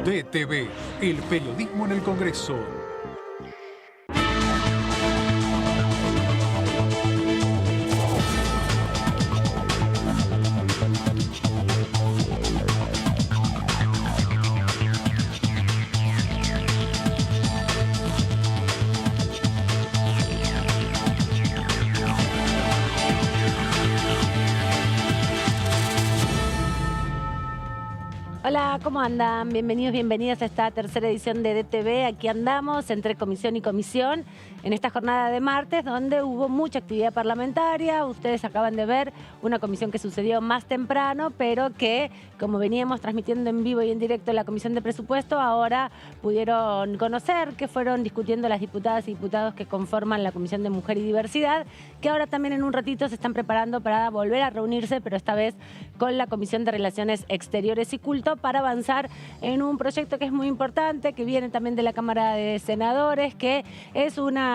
DTV, el periodismo en el Congreso. Hola, ¿cómo andan? Bienvenidos, bienvenidas a esta tercera edición de DTV. Aquí andamos entre comisión y comisión en esta jornada de martes donde hubo mucha actividad parlamentaria. Ustedes acaban de ver una comisión que sucedió más temprano, pero que, como veníamos transmitiendo en vivo y en directo en la Comisión de Presupuesto, ahora pudieron conocer que fueron discutiendo las diputadas y diputados que conforman la Comisión de Mujer y Diversidad, que ahora también en un ratito se están preparando para volver a reunirse, pero esta vez con la Comisión de Relaciones Exteriores y Culto, para avanzar en un proyecto que es muy importante, que viene también de la Cámara de Senadores, que es una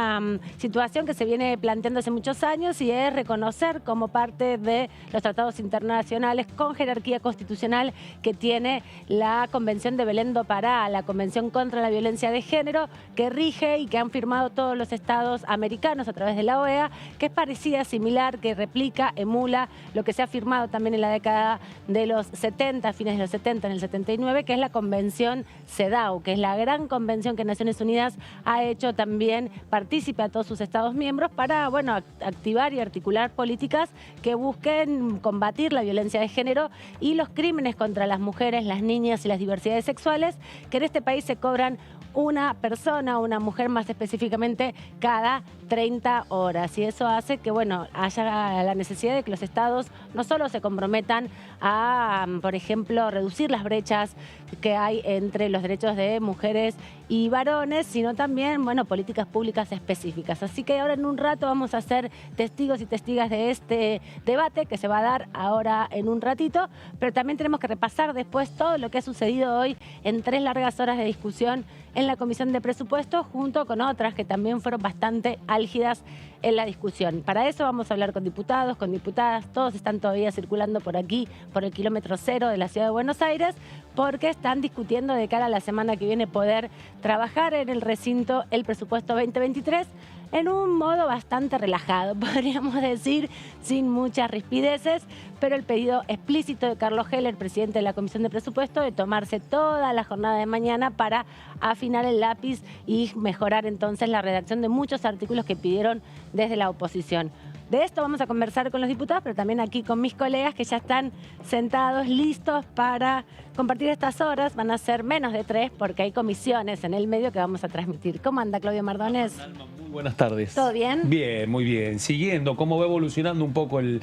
situación que se viene planteando hace muchos años y es reconocer como parte de los tratados internacionales con jerarquía constitucional que tiene la Convención de Belén do Pará, la Convención contra la Violencia de Género, que rige y que han firmado todos los estados americanos a través de la OEA, que es parecida, similar, que replica, emula lo que se ha firmado también en la década de los 70, fines de los 70, en el 79, que es la Convención CEDAW, que es la gran convención que Naciones Unidas ha hecho también partícipe a todos sus estados miembros para, bueno, activar y articular políticas que busquen combatir la violencia de género y los crímenes contra las mujeres, las niñas y las diversidades sexuales, que en este país se cobran una persona, una mujer más específicamente, cada 30 horas. Y eso hace que, bueno, haya la necesidad de que los estados no solo se comprometan a, por ejemplo, reducir las brechas que hay entre los derechos de mujeres y varones, sino también, bueno, políticas públicas específicas. Así que ahora en un rato vamos a ser testigos y testigas de este debate que se va a dar ahora en un ratito, pero también tenemos que repasar después todo lo que ha sucedido hoy en 3 largas horas de discusión en la Comisión de Presupuesto, junto con otras que también fueron bastante álgidas en la discusión. Para eso vamos a hablar con diputados, con diputadas, todos están todavía circulando por aquí, por el kilómetro cero de la ciudad de Buenos Aires, porque están discutiendo de cara a la semana que viene poder trabajar en el recinto el presupuesto 2023 en un modo bastante relajado, podríamos decir, sin muchas rispideces, pero el pedido explícito de Carlos Heller, presidente de la Comisión de Presupuesto, de tomarse toda la jornada de mañana para afinar el lápiz y mejorar entonces la redacción de muchos artículos que pidieron desde la oposición. De esto vamos a conversar con los diputados, pero también aquí con mis colegas que ya están sentados, listos para compartir estas horas. Van a ser menos de 3 porque hay comisiones en el medio que vamos a transmitir. ¿Cómo anda, Claudio Mardones? Muy buenas tardes. ¿Todo bien? Bien, muy bien. Siguiendo cómo va evolucionando un poco el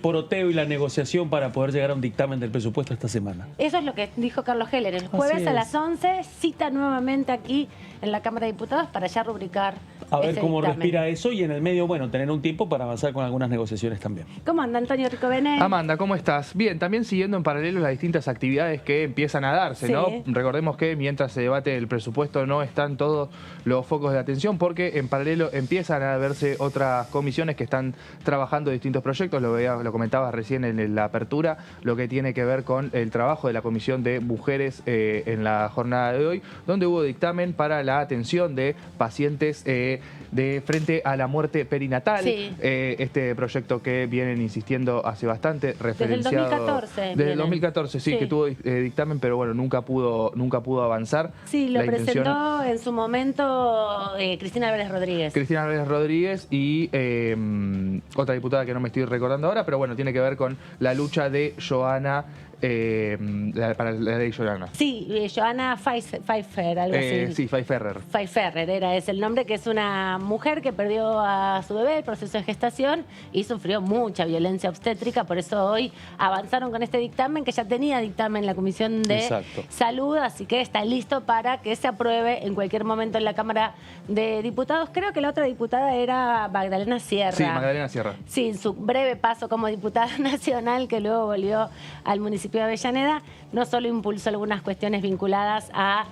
poroteo y la negociación para poder llegar a un dictamen del presupuesto esta semana. Eso es lo que dijo Carlos Heller. El jueves a las 11 cita nuevamente aquí en la Cámara de Diputados para ya rubricar a ver ese cómo dictamen. Respira eso y en el medio, bueno, tener un tiempo para avanzar con algunas negociaciones también. ¿Cómo anda, Antonio Ricovene? Amanda, ¿cómo estás? Bien, también siguiendo en paralelo las distintas actividades que empiezan a darse, Sí. ¿no? Recordemos que mientras se debate el presupuesto no están todos los focos de atención porque en paralelo empiezan a verse otras comisiones que están trabajando distintos proyectos, lo comentaba recién en la apertura, lo que tiene que ver con el trabajo de la Comisión de Mujeres en la jornada de hoy, donde hubo dictamen para la atención de pacientes de frente a la muerte perinatal. Sí. Este proyecto que vienen insistiendo hace bastante, referenciado... Desde el 2014. Desde el 2014, sí, que tuvo dictamen, pero bueno, nunca pudo avanzar. Sí, lo La intención... presentó en su momento Cristina Álvarez Rodríguez. Cristina Álvarez Rodríguez y otra diputada que no me estoy recordando ahora, pero bueno, tiene que ver con la lucha de Johanna, para la ley Johanna. Sí, Johanna Pfeiffer, algo así. Sí, Pfeiffer. Pfeiffer es el nombre, que es una mujer que perdió a su bebé, el proceso de gestación, y sufrió mucha violencia obstétrica. Por eso hoy avanzaron con este dictamen, que ya tenía dictamen en la Comisión de Salud, así que está listo para que se apruebe en cualquier momento en la Cámara de Diputados. Creo que la otra diputada era Magdalena Sierra. Sí, Magdalena Sierra. Sí, su breve paso como diputada nacional, que luego volvió al municipio municipio de Avellaneda no solo impulsó algunas cuestiones vinculadas a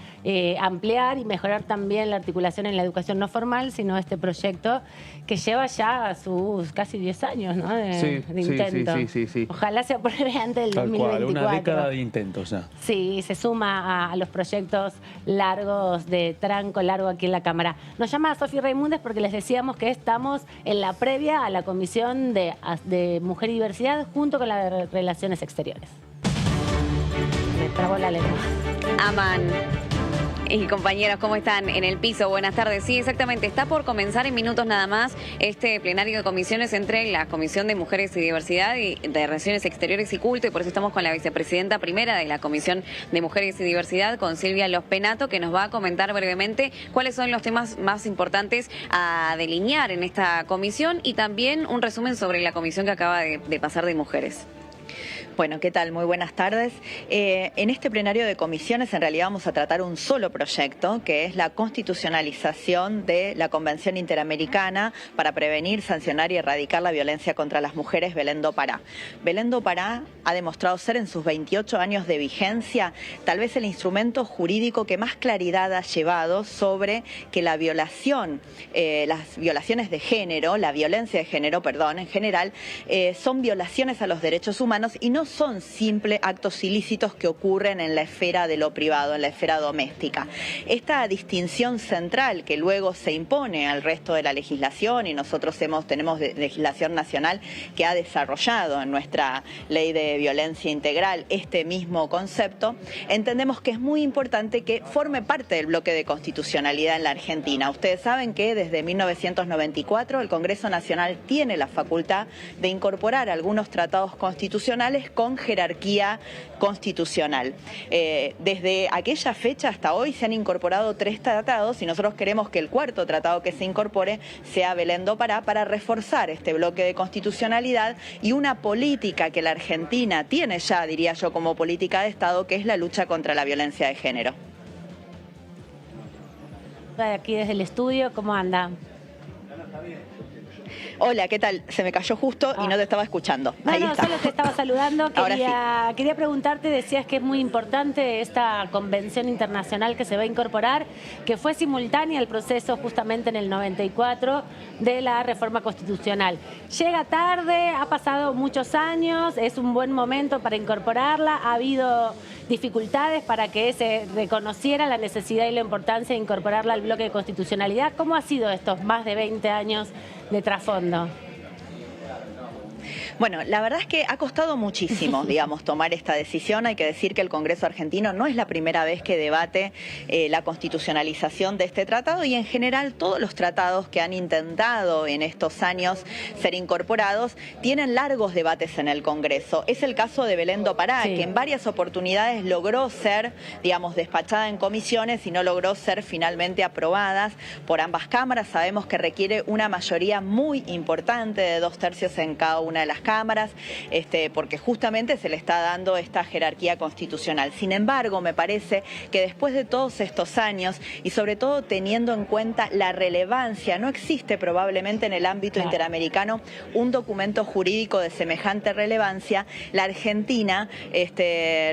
ampliar y mejorar también la articulación en la educación no formal, sino este proyecto que lleva ya sus casi 10 años, ¿no? de intento. Sí. Ojalá se apruebe antes del Tal 2024. cual, una década de intentos ya. Sí, se suma a los proyectos largos de tranco largo aquí en la Cámara. Nos llama Sofi Raimundes porque les decíamos que estamos en la previa a la Comisión de Mujer y Diversidad junto con la de Relaciones Exteriores. Me trabó la lengua. Aman y compañeros, ¿cómo están? En el piso, buenas tardes. Sí, exactamente, está por comenzar en minutos nada más este plenario de comisiones entre la Comisión de Mujeres y Diversidad y de Relaciones Exteriores y Culto, y por eso estamos con la vicepresidenta primera de la Comisión de Mujeres y Diversidad, con Silvia Lospenato, que nos va a comentar brevemente cuáles son los temas más importantes a delinear en esta comisión y también un resumen sobre la comisión que acaba de pasar de mujeres. Bueno, ¿qué tal? Muy buenas tardes. En este plenario de comisiones en realidad vamos a tratar un solo proyecto, que es la constitucionalización de la Convención Interamericana para prevenir, sancionar y erradicar la violencia contra las mujeres, Belén do Pará. Belén do Pará ha demostrado ser en sus 28 años de vigencia tal vez el instrumento jurídico que más claridad ha llevado sobre que la violación, las violaciones de género, la violencia de género, perdón, en general, son violaciones a los derechos humanos y no son simples actos ilícitos que ocurren en la esfera de lo privado, en la esfera doméstica. Esta distinción central que luego se impone al resto de la legislación, y nosotros tenemos legislación nacional que ha desarrollado en nuestra ley de violencia integral este mismo concepto, entendemos que es muy importante que forme parte del bloque de constitucionalidad en la Argentina. Ustedes saben que desde 1994 el Congreso Nacional tiene la facultad de incorporar algunos tratados constitucionales con jerarquía constitucional. Desde aquella fecha hasta hoy se han incorporado 3 tratados y nosotros queremos que el 4º tratado que se incorpore sea Belén do Pará para reforzar este bloque de constitucionalidad y una política que la Argentina tiene ya, diría yo, como política de Estado, que es la lucha contra la violencia de género. Aquí desde el estudio, ¿cómo anda? Hola, ¿qué tal? Se me cayó justo y no te estaba escuchando. Ahí está. Solo te estaba saludando. Ahora sí. Quería preguntarte, decías que es muy importante esta convención internacional que se va a incorporar, que fue simultánea al proceso justamente en el 94 de la reforma constitucional. Llega tarde, ha pasado muchos años, es un buen momento para incorporarla, ha habido dificultades para que se reconociera la necesidad y la importancia de incorporarla al bloque de constitucionalidad. ¿Cómo ha sido estos más de 20 años de trasfondo? Bueno, la verdad es que ha costado muchísimo, digamos, tomar esta decisión. Hay que decir que el Congreso argentino no es la primera vez que debate la constitucionalización de este tratado y en general todos los tratados que han intentado en estos años ser incorporados tienen largos debates en el Congreso. Es el caso de Belén do Pará, que en varias oportunidades logró ser, digamos, despachada en comisiones y no logró ser finalmente aprobadas por ambas cámaras. Sabemos que requiere una mayoría muy importante de 2/3 en cada una de las cámaras, porque justamente se le está dando esta jerarquía constitucional. Sin embargo, me parece que después de todos estos años y sobre todo teniendo en cuenta la relevancia, no existe probablemente en el ámbito interamericano un documento jurídico de semejante relevancia, la Argentina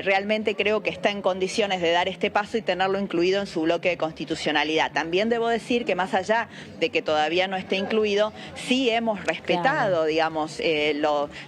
realmente creo que está en condiciones de dar este paso y tenerlo incluido en su bloque de constitucionalidad. También debo decir que más allá de que todavía no esté incluido, sí hemos respetado, digamos,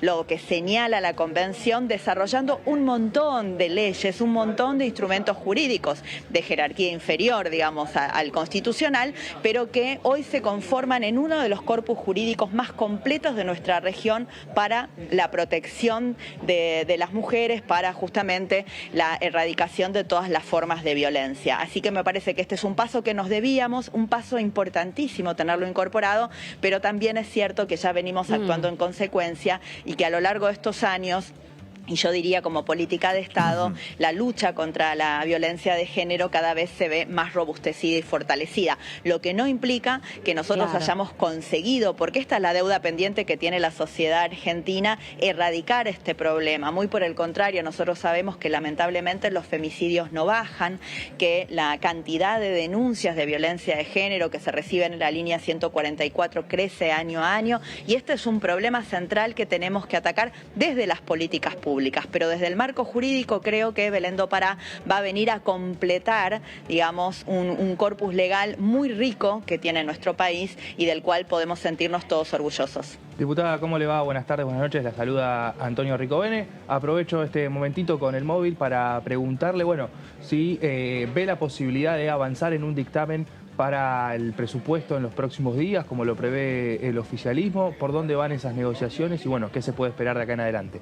lo que señala la Convención, desarrollando un montón de leyes, un montón de instrumentos jurídicos de jerarquía inferior, digamos, al constitucional, pero que hoy se conforman en uno de los corpus jurídicos más completos de nuestra región para la protección de las mujeres, para justamente la erradicación de todas las formas de violencia. Así que me parece que este es un paso que nos debíamos, un paso importantísimo tenerlo incorporado, pero también es cierto que ya venimos actuando en consecuencia y que a lo largo de estos años, y yo diría como política de Estado, la lucha contra la violencia de género cada vez se ve más robustecida y fortalecida, lo que no implica que nosotros hayamos conseguido, porque esta es la deuda pendiente que tiene la sociedad argentina, erradicar este problema. Muy por el contrario, nosotros sabemos que lamentablemente los femicidios no bajan, que la cantidad de denuncias de violencia de género que se reciben en la línea 144 crece año a año, y este es un problema central que tenemos que atacar desde las políticas públicas. públicas. Pero desde el marco jurídico creo que Belén do Pará va a venir a completar, digamos, un corpus legal muy rico que tiene nuestro país y del cual podemos sentirnos todos orgullosos. Diputada, ¿cómo le va? Buenas tardes, buenas noches. La saluda Antonio Ricovene. Aprovecho este momentito con el móvil para preguntarle, bueno, si ve la posibilidad de avanzar en un dictamen para el presupuesto en los próximos días, como lo prevé el oficialismo, por dónde van esas negociaciones y, bueno, qué se puede esperar de acá en adelante.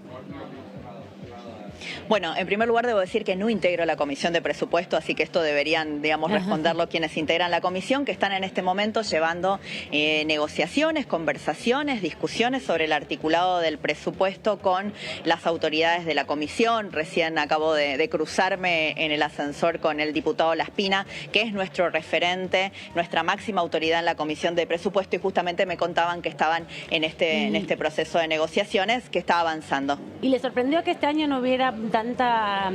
Bueno, en primer lugar debo decir que no integro la Comisión de Presupuesto, así que esto deberían, digamos, responderlo quienes integran la comisión, que están en este momento llevando negociaciones, conversaciones, discusiones sobre el articulado del presupuesto con las autoridades de la comisión. Recién acabo de cruzarme en el ascensor con el diputado Laspina, que es nuestro referente, nuestra máxima autoridad en la Comisión de Presupuesto, y justamente me contaban que estaban en este proceso de negociaciones que está avanzando. ¿Y le sorprendió que este año no hubiera tanta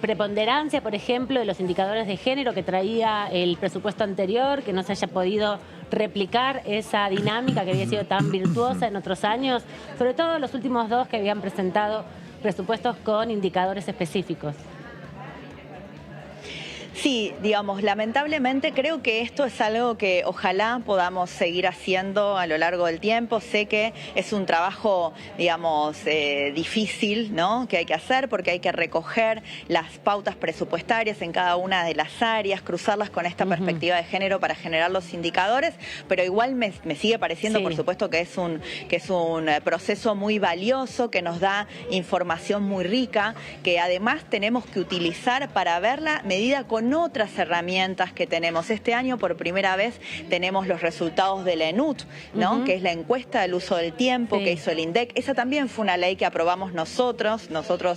preponderancia, por ejemplo, de los indicadores de género que traía el presupuesto anterior, que no se haya podido replicar esa dinámica que había sido tan virtuosa en otros años, sobre todo los últimos dos que habían presentado presupuestos con indicadores específicos? Sí, digamos, lamentablemente creo que esto es algo que ojalá podamos seguir haciendo a lo largo del tiempo. Sé que es un trabajo, digamos, difícil, ¿no?, que hay que hacer, porque hay que recoger las pautas presupuestarias en cada una de las áreas, cruzarlas con esta perspectiva de género para generar los indicadores, pero igual me sigue pareciendo, por supuesto, que es un proceso muy valioso, que nos da información muy rica, que además tenemos que utilizar para verla medida con otras herramientas que tenemos. Este año por primera vez tenemos los resultados de la ENUT, ¿no?, que es la encuesta del uso del tiempo que hizo el INDEC. Esa también fue una ley que aprobamos nosotros,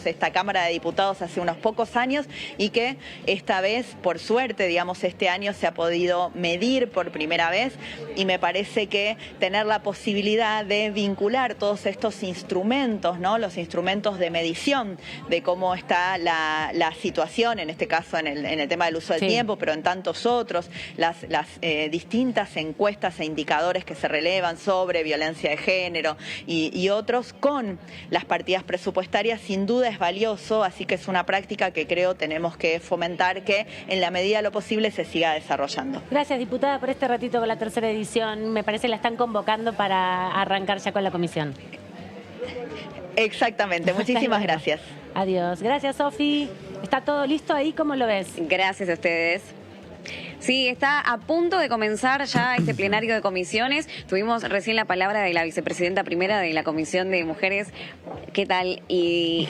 esta Cámara de Diputados, hace unos pocos años, y que esta vez, por suerte, digamos, este año se ha podido medir por primera vez, y me parece que tener la posibilidad de vincular todos estos instrumentos, ¿no?, los instrumentos de medición de cómo está la situación, en este caso en el tema del uso del tiempo, pero en tantos otros, las distintas encuestas e indicadores que se relevan sobre violencia de género y otros, con las partidas presupuestarias, sin duda es valioso, así que es una práctica que creo tenemos que fomentar, que en la medida de lo posible se siga desarrollando. Gracias, diputada, por este ratito con la tercera edición. Me parece que la están convocando para arrancar ya con la comisión. Exactamente, muchísimas gracias. Adiós. Gracias, Sofi. ¿Está todo listo ahí? ¿Cómo lo ves? Gracias a ustedes. Sí, está a punto de comenzar ya este plenario de comisiones. Tuvimos recién la palabra de la vicepresidenta primera de la Comisión de Mujeres, ¿qué tal? Y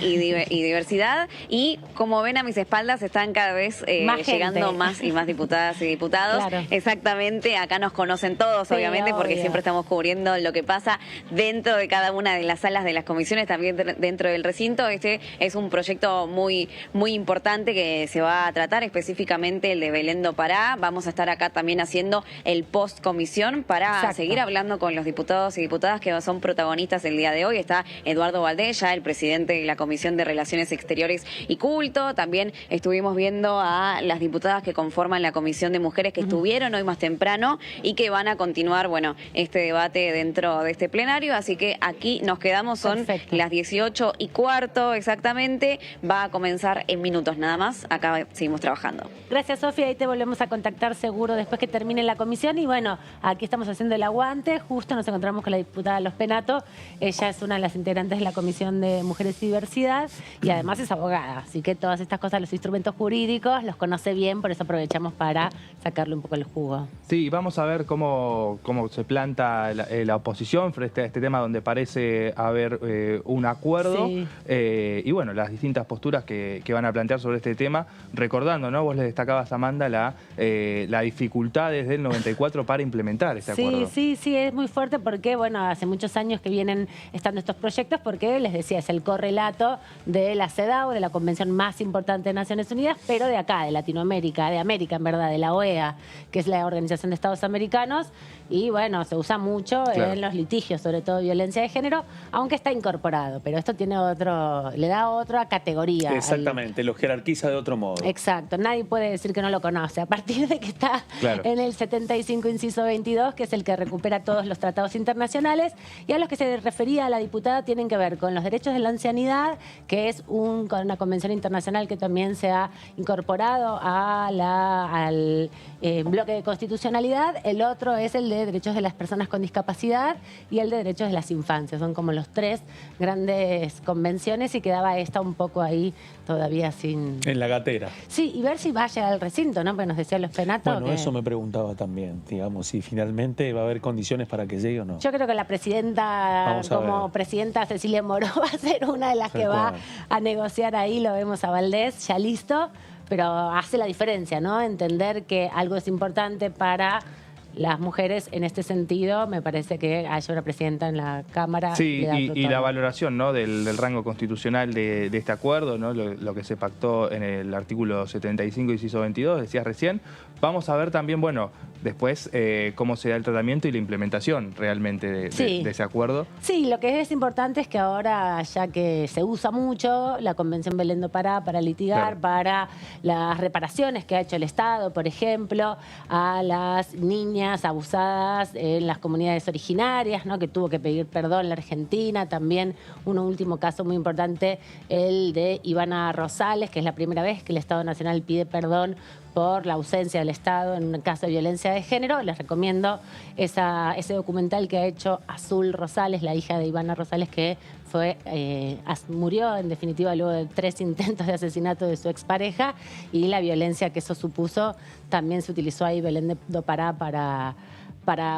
Diversidad. Y como ven a mis espaldas, están cada vez llegando más y más diputadas y diputados. Claro. Exactamente, acá nos conocen todos, obviamente, porque siempre estamos cubriendo lo que pasa dentro de cada una de las salas de las comisiones, también dentro del recinto. Este es un proyecto muy importante que se va a tratar, específicamente el de Belén do Pará. Vamos a estar acá también haciendo el post-comisión para seguir hablando con los diputados y diputadas que son protagonistas el día de hoy. Está Eduardo Valdés, ya el presidente de la Comisión de Relaciones Exteriores y Culto. También estuvimos viendo a las diputadas que conforman la Comisión de Mujeres, que estuvieron hoy más temprano y que van a continuar, bueno, este debate dentro de este plenario. Así que aquí nos quedamos, son las 18:15 exactamente. Va a comenzar en minutos nada más. Acá seguimos trabajando. Gracias, Sofía. Ahí te volvemos a contactar seguro después que termine la comisión. Y bueno, aquí estamos haciendo el aguante. Justo nos encontramos con la diputada Los Penato. Ella es una de las integrantes de la Comisión de Mujeres y Diversidad y además es abogada. Así que todas estas cosas, los instrumentos jurídicos, los conoce bien, por eso aprovechamos para sacarle un poco el jugo. Sí, vamos a ver cómo se planta la oposición frente a este tema, donde parece haber un acuerdo. Y bueno, las distintas posturas que van a plantear sobre este tema, recordando, ¿no? Vos le destacabas, Amanda, la dificultad desde el 94 para implementar este acuerdo. Sí, es muy fuerte porque, bueno, hace muchos años que vienen estando estos proyectos, porque les decía, es el correlato de la CEDAW, de la convención más importante de Naciones Unidas, pero de acá, de Latinoamérica, de América, en verdad, de la OEA, que es la Organización de Estados Americanos, y bueno, se usa mucho en los litigios, sobre todo violencia de género, aunque está incorporado, pero esto tiene le da otra categoría. Exactamente, lo jerarquiza de otro modo. Exacto, nadie puede decir que no lo conoce. A partir recuerde que está en el 75, inciso 22, que es el que recupera todos los tratados internacionales, y a los que se refería la diputada tienen que ver con los derechos de la ancianidad, que es una convención internacional que también se ha incorporado al bloque de constitucionalidad. El otro es el de derechos de las personas con discapacidad y el de derechos de las infancias. Son como los tres grandes convenciones y quedaba esta un poco ahí todavía sin... En la gatera. Sí, y ver si va a llegar al recinto, ¿no? Porque nos decía los penatos. Bueno, eso me preguntaba también, digamos, si finalmente va a haber condiciones para que llegue o no. Yo creo que la presidenta, como presidenta Cecilia Moró, va a ser una de las que va a negociar ahí. Lo vemos a Valdés ya listo, pero hace la diferencia, ¿no? Entender que algo es importante para las mujeres en este sentido. Me parece que haya una presidenta en la Cámara. Sí, y la valoración, ¿no?, del rango constitucional de este acuerdo, ¿no?, lo que se pactó en el artículo 75, inciso 22, decías recién. Vamos a ver también, bueno, después cómo se da el tratamiento y la implementación realmente de ese acuerdo. Sí, lo que es importante es que ahora, ya que se usa mucho la Convención Belén do Pará para litigar, para las reparaciones que ha hecho el Estado, por ejemplo, a las niñas abusadas en las comunidades originarias, ¿no?, que tuvo que pedir perdón la Argentina. También un último caso muy importante, el de Ivana Rosales, que es la primera vez que el Estado Nacional pide perdón por la ausencia del Estado en un caso de violencia de género. Les recomiendo ese documental que ha hecho Azul Rosales, la hija de Ivana Rosales, que murió en definitiva luego de 3 intentos de asesinato de su expareja, y la violencia que eso supuso. También se utilizó ahí Belén do Pará para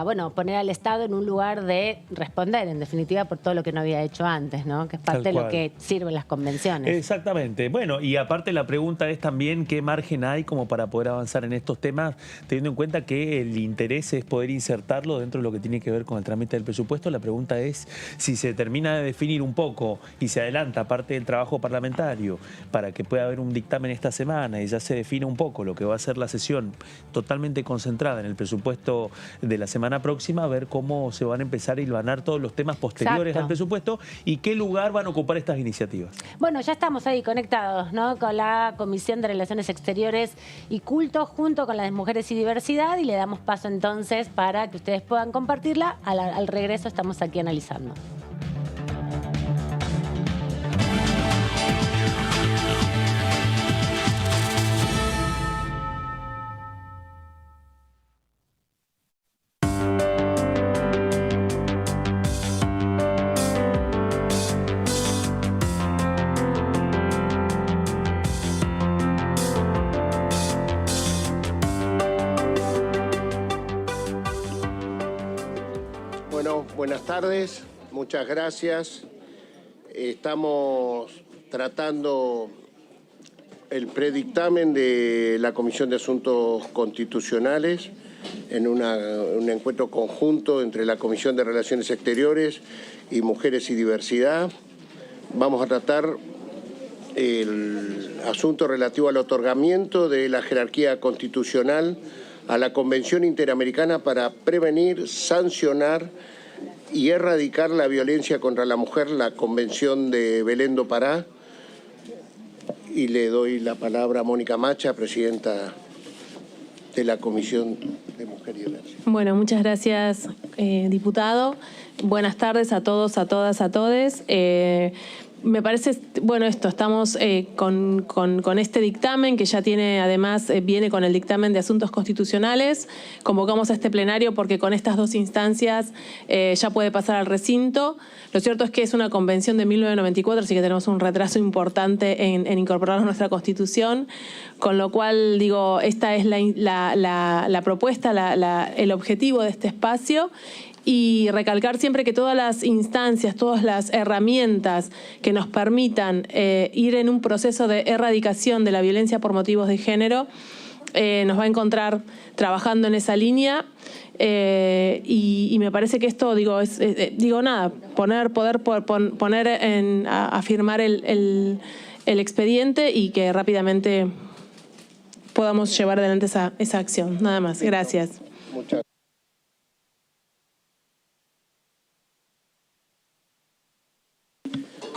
bueno, poner al Estado en un lugar de responder, en definitiva, por todo lo que no había hecho antes, ¿no?, que es parte de lo que sirven las convenciones. Exactamente. Bueno, y aparte la pregunta es también qué margen hay como para poder avanzar en estos temas, teniendo en cuenta que el interés es poder insertarlo dentro de lo que tiene que ver con el trámite del presupuesto. La pregunta es si se termina de definir un poco y se adelanta parte del trabajo parlamentario para que pueda haber un dictamen esta semana y ya se define un poco lo que va a ser la sesión totalmente concentrada en el presupuesto de la semana próxima, a ver cómo se van a empezar a hilvanar todos los temas posteriores al presupuesto y qué lugar van a ocupar estas iniciativas. Bueno, ya estamos ahí conectados, ¿no?, con la Comisión de Relaciones Exteriores y Culto, junto con la de Mujeres y Diversidad, y le damos paso entonces para que ustedes puedan compartirla. Al regreso estamos aquí analizando. Buenas tardes, muchas gracias. Estamos tratando el predictamen de la Comisión de Asuntos Constitucionales en un encuentro conjunto entre la Comisión de Relaciones Exteriores y Mujeres y Diversidad. Vamos a tratar el asunto relativo al otorgamiento de la jerarquía constitucional a la Convención Interamericana para prevenir, sancionar y erradicar la violencia contra la mujer, la Convención de Belén do Pará. Y le doy la palabra a Mónica Macha, presidenta de la Comisión de Mujer y Diversidad. Bueno, muchas gracias, diputado. Buenas tardes a todos, a todas, a todes. Me parece, bueno, estamos con este dictamen que ya tiene, además, viene con el dictamen de asuntos constitucionales. Convocamos a este plenario porque con estas dos instancias ya puede pasar al recinto. Lo cierto es que es una convención de 1994, así que tenemos un retraso importante en incorporarlo a nuestra Constitución, con lo cual, digo, esta es la propuesta, el objetivo de este espacio. Y recalcar siempre que todas las instancias, todas las herramientas que nos permitan ir en un proceso de erradicación de la violencia por motivos de género, nos va a encontrar trabajando en esa línea. Y me parece que esto, afirmar el expediente y que rápidamente podamos llevar adelante esa acción. Nada más. Gracias. Muchas gracias.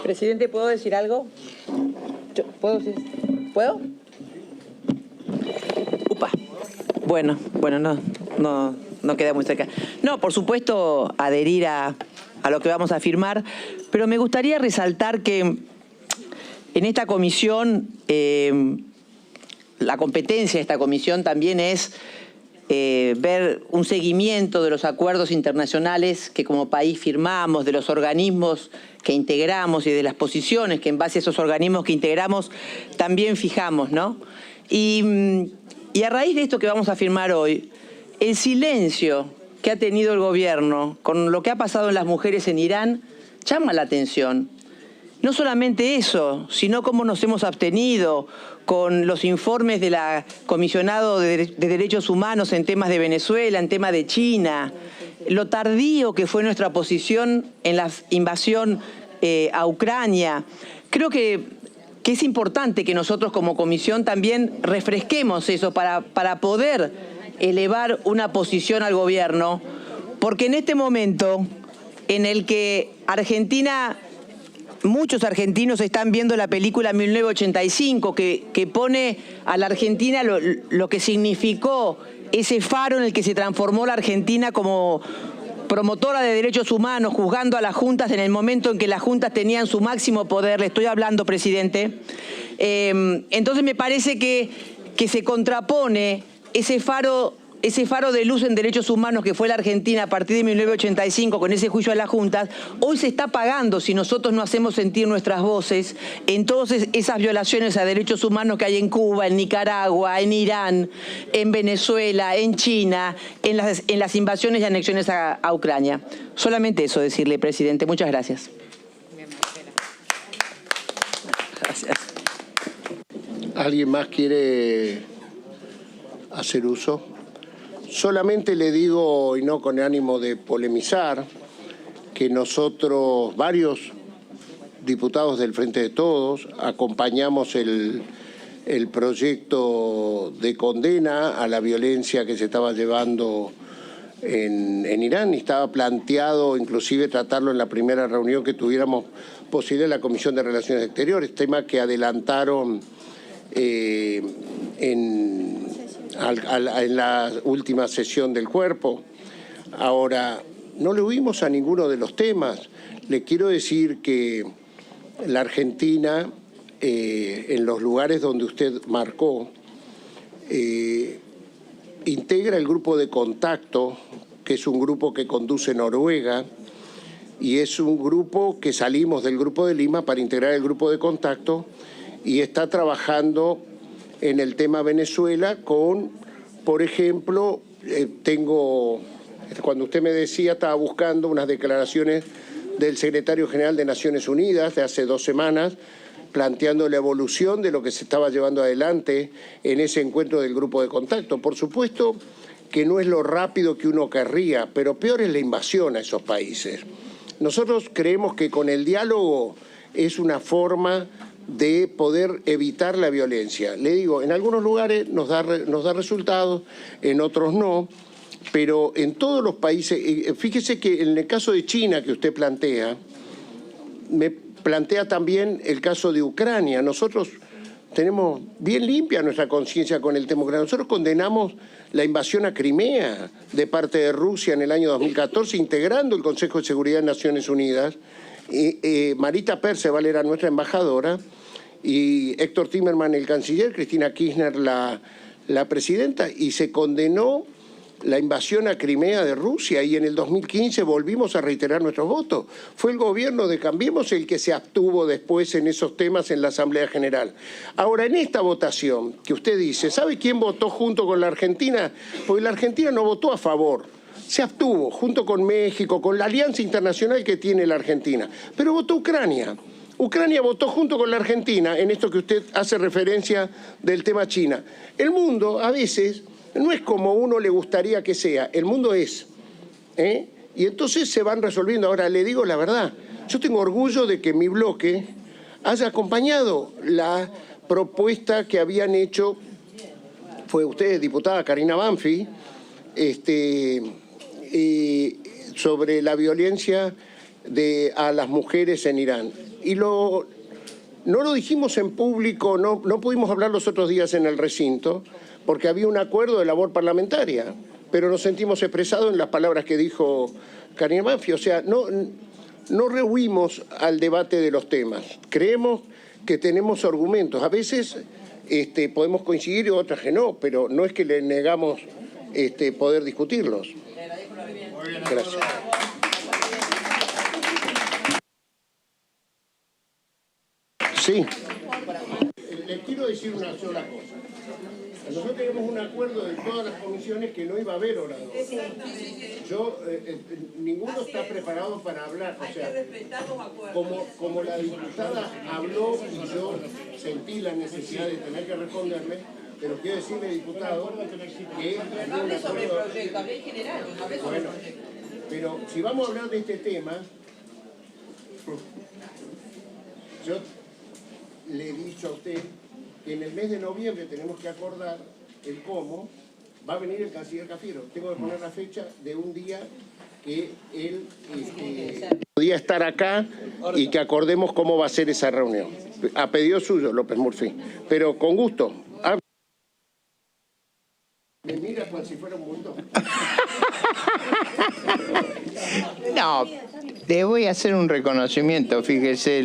Presidente, ¿puedo decir algo? ¿Puedo? Upa. Bueno, no queda muy cerca. No, por supuesto, adherir a lo que vamos a firmar, pero me gustaría resaltar que en esta comisión, la competencia de esta comisión también es ver un seguimiento de los acuerdos internacionales que como país firmamos, de los organismos que integramos y de las posiciones que en base a esos organismos que integramos también fijamos, ¿no? Y a raíz de esto que vamos a firmar hoy, el silencio que ha tenido el gobierno con lo que ha pasado en las mujeres en Irán llama la atención. No solamente eso, sino cómo nos hemos abstenido con los informes de la Comisionado de Derechos Humanos en temas de Venezuela, en temas de China, lo tardío que fue nuestra posición en la invasión a Ucrania. Creo que es importante que nosotros como comisión también refresquemos eso para poder elevar una posición al gobierno, porque en este momento en el que muchos argentinos están viendo la película 1985, que pone a la Argentina lo que significó ese faro en el que se transformó la Argentina como promotora de derechos humanos, juzgando a las juntas en el momento en que las juntas tenían su máximo poder. Le estoy hablando, presidente. Entonces me parece que se contrapone ese faro de luz en derechos humanos que fue la Argentina a partir de 1985 con ese juicio a las juntas, hoy se está apagando si nosotros no hacemos sentir nuestras voces en todas esas violaciones a derechos humanos que hay en Cuba, en Nicaragua, en Irán, en Venezuela, en China, en las invasiones y anexiones a Ucrania. Solamente eso decirle, presidente. Muchas gracias. Gracias. ¿Alguien más quiere hacer uso? Solamente le digo, y no con ánimo de polemizar, que nosotros, varios diputados del Frente de Todos, acompañamos el proyecto de condena a la violencia que se estaba llevando en Irán, y estaba planteado inclusive tratarlo en la primera reunión que tuviéramos posible en la Comisión de Relaciones Exteriores, tema que adelantaron en la última sesión del Cuerpo. Ahora, no le huimos a ninguno de los temas. Le quiero decir que la Argentina, en los lugares donde usted marcó, integra el grupo de contacto, que es un grupo que conduce Noruega, y es un grupo que salimos del Grupo de Lima para integrar el grupo de contacto, y está trabajando en el tema Venezuela con, por ejemplo, cuando usted me decía, estaba buscando unas declaraciones del secretario general de Naciones Unidas de hace 2 semanas, planteando la evolución de lo que se estaba llevando adelante en ese encuentro del grupo de contacto. Por supuesto que no es lo rápido que uno querría, pero peor es la invasión a esos países. Nosotros creemos que con el diálogo es una forma de poder evitar la violencia. Le digo, en algunos lugares nos da resultados, en otros no, pero en todos los países, fíjese que en el caso de China que usted plantea, me plantea también el caso de Ucrania. Nosotros tenemos bien limpia nuestra conciencia con el tema ucraniano. Nosotros condenamos la invasión a Crimea de parte de Rusia en el año 2014, integrando el Consejo de Seguridad de Naciones Unidas. Marita Perceval era nuestra embajadora, y Héctor Timerman, el canciller, Cristina Kirchner, la presidenta, y se condenó la invasión a Crimea de Rusia, y en el 2015 volvimos a reiterar nuestros votos. Fue el gobierno de Cambiemos el que se abstuvo después en esos temas en la Asamblea General. Ahora, en esta votación que usted dice, ¿sabe quién votó junto con la Argentina? Porque la Argentina no votó a favor, se abstuvo junto con México, con la alianza internacional que tiene la Argentina, pero votó Ucrania. Ucrania votó junto con la Argentina en esto que usted hace referencia del tema China. El mundo a veces no es como uno le gustaría que sea, el mundo es. Y entonces se van resolviendo. Ahora, le digo la verdad, yo tengo orgullo de que mi bloque haya acompañado la propuesta que habían hecho, fue usted, diputada Karina Banfi, sobre la violencia a las mujeres en Irán. Y no lo dijimos en público, no pudimos hablar los otros días en el recinto, porque había un acuerdo de labor parlamentaria, pero nos sentimos expresados en las palabras que dijo Karina Banfi. O sea, no rehuimos al debate de los temas. Creemos que tenemos argumentos. A veces podemos coincidir y otras que no, pero no es que le negamos poder discutirlos. Gracias. Sí. Les quiero decir una sola cosa. Nosotros tenemos un acuerdo de todas las comisiones que no iba a haber orador. Ninguno está preparado para hablar. O sea, como la diputada habló y yo sentí la necesidad de tener que responderle, pero quiero decirle, diputado, que había un acuerdo. Bueno, pero si vamos a hablar de este tema, yo le he dicho a usted que en el mes de noviembre tenemos que acordar el cómo va a venir el canciller Cafiero. Tengo que poner la fecha de un día que él podía estar acá y que acordemos cómo va a ser esa reunión. A pedido suyo, López Murphy. Pero con gusto. Me mira como si fuera un bulldog. No, le voy a hacer un reconocimiento. Fíjese,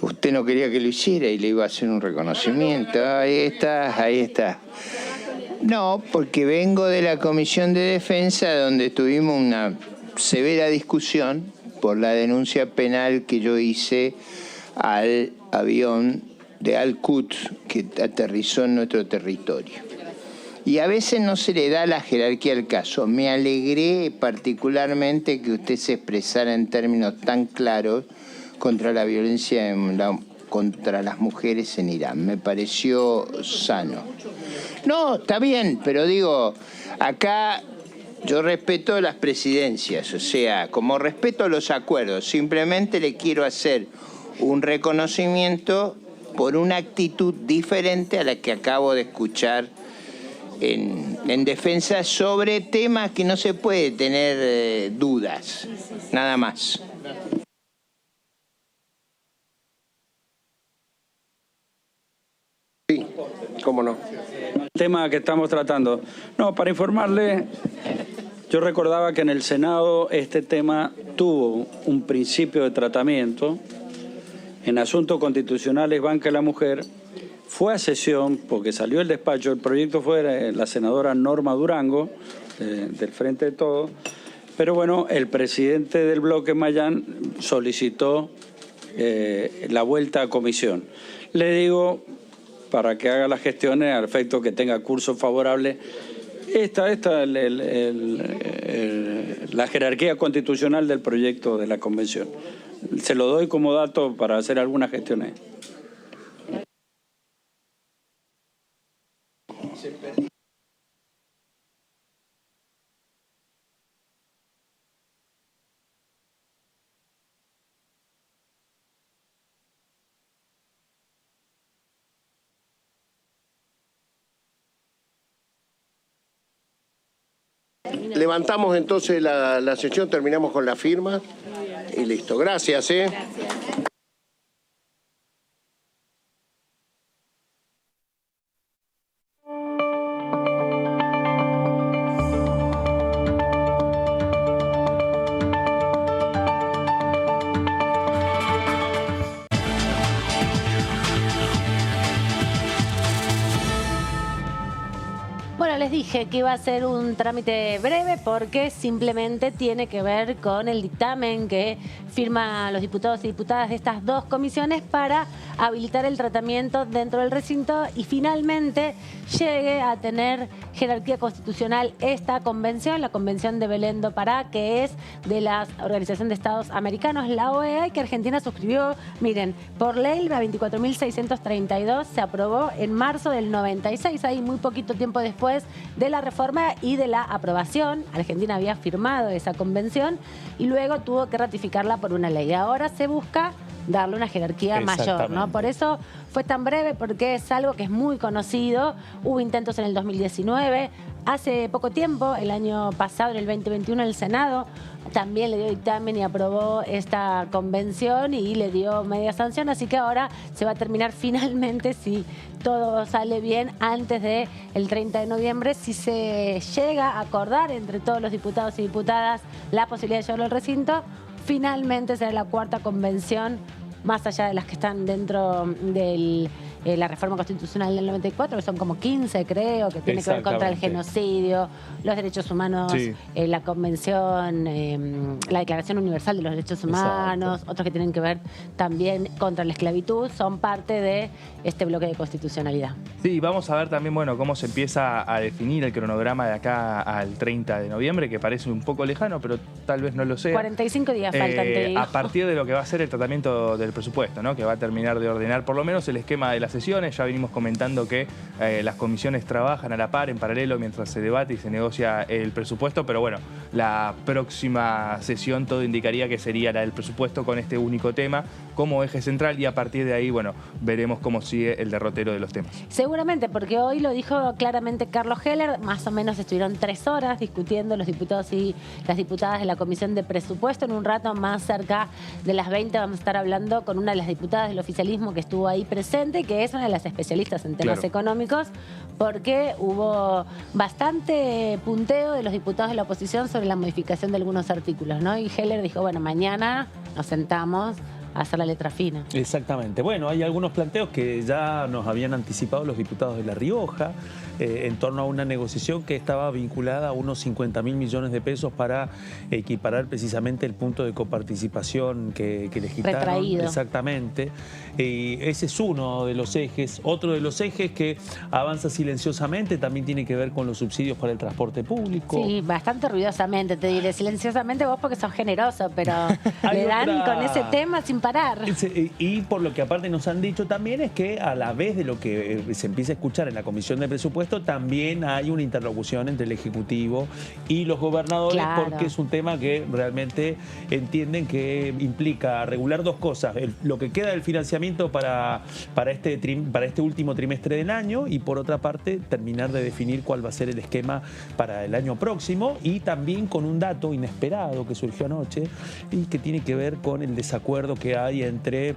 usted no quería que lo hiciera y le iba a hacer un reconocimiento. Ahí está, ahí está. No, porque vengo de la Comisión de Defensa, donde tuvimos una severa discusión por la denuncia penal que yo hice al avión de Al-Quds que aterrizó en nuestro territorio. Y a veces no se le da la jerarquía al caso. Me alegré particularmente que usted se expresara en términos tan claros contra la violencia contra las mujeres en Irán. Me pareció sano. No, está bien, pero digo, acá yo respeto las presidencias, o sea, como respeto los acuerdos, simplemente le quiero hacer un reconocimiento por una actitud diferente a la que acabo de escuchar en defensa sobre temas que no se puede tener dudas, nada más. Sí, cómo no. El tema que estamos tratando. No, para informarle, yo recordaba que en el Senado este tema tuvo un principio de tratamiento. En asuntos constitucionales, Banca de la Mujer, fue a sesión, porque salió el despacho, el proyecto fue la senadora Norma Durango, del Frente de Todos, pero bueno, el presidente del bloque Mayán solicitó la vuelta a comisión. Le digo, para que haga las gestiones, al efecto que tenga curso favorable, la jerarquía constitucional del proyecto de la convención. Se lo doy como dato para hacer algunas gestiones. Levantamos entonces la sesión, terminamos con la firma y listo. Gracias. Bueno, les dije que iba a ser un trámite breve porque simplemente tiene que ver con el dictamen que firman los diputados y diputadas de estas dos comisiones para habilitar el tratamiento dentro del recinto y finalmente llegue a tener jerarquía constitucional esta convención, la Convención de Belén do Pará, que es de la Organización de Estados Americanos, la OEA, y que Argentina suscribió, miren, por ley, la 24.632 se aprobó en marzo del 96, ahí muy poquito tiempo después de la reforma y de la aprobación. Argentina había firmado esa convención y luego tuvo que ratificarla por una ley. Ahora se busca darle una jerarquía mayor, ¿no? Por eso fue tan breve, porque es algo que es muy conocido. Hubo intentos en el 2019. Hace poco tiempo, el año pasado, en el 2021, el Senado también le dio dictamen y aprobó esta convención y le dio media sanción, así que ahora se va a terminar finalmente, si todo sale bien, antes del 30 de noviembre, si se llega a acordar entre todos los diputados y diputadas la posibilidad de llevarlo al recinto, finalmente será la cuarta convención, más allá de las que están dentro de la reforma constitucional del 94, que son como 15, creo, que tiene que ver contra el genocidio, los derechos humanos, la convención, la Declaración Universal de los Derechos Humanos, otros que tienen que ver también contra la esclavitud, son parte de este bloque de constitucionalidad. Sí, vamos a ver también, bueno, cómo se empieza a definir el cronograma de acá al 30 de noviembre, que parece un poco lejano, pero tal vez no lo sea. 45 días faltan, te digo. A partir de lo que va a ser el tratamiento del presupuesto, ¿no? Que va a terminar de ordenar por lo menos el esquema de las sesiones. Ya venimos comentando que las comisiones trabajan a la par, en paralelo, mientras se debate y se negocia el presupuesto, pero bueno, la próxima sesión todo indicaría que sería la del presupuesto con este único tema como eje central, y a partir de ahí, bueno, veremos cómo sigue el derrotero de los temas. Seguramente, porque hoy lo dijo claramente Carlos Heller, más o menos estuvieron 3 horas discutiendo los diputados y las diputadas de la Comisión de Presupuesto. En un rato, más cerca de las 20, vamos a estar hablando con una de las diputadas del oficialismo que estuvo ahí presente, que es una de las especialistas en temas económicos, porque hubo bastante punteo de los diputados de la oposición sobre la modificación de algunos artículos, ¿no? Y Heller dijo, bueno, mañana nos sentamos a hacer la letra fina. Exactamente. Bueno, hay algunos planteos que ya nos habían anticipado los diputados de La Rioja en torno a una negociación que estaba vinculada a unos 50.000 millones de pesos para equiparar precisamente el punto de coparticipación que les quitaron. Retraído. Exactamente. Ese es uno de los ejes. Otro de los ejes que avanza silenciosamente también tiene que ver con los subsidios para el transporte público. Sí, bastante ruidosamente, te diré. Silenciosamente vos porque sos generoso, pero le dan con ese tema sin parar. Y por lo que aparte nos han dicho también es que a la vez de lo que se empieza a escuchar en la Comisión de Presupuesto, también hay una interlocución entre el Ejecutivo y los gobernadores, porque es un tema que realmente entienden que implica regular dos cosas: lo que queda del financiamiento para este último trimestre del año, y por otra parte terminar de definir cuál va a ser el esquema para el año próximo, y también con un dato inesperado que surgió anoche y que tiene que ver con el desacuerdo que hay entre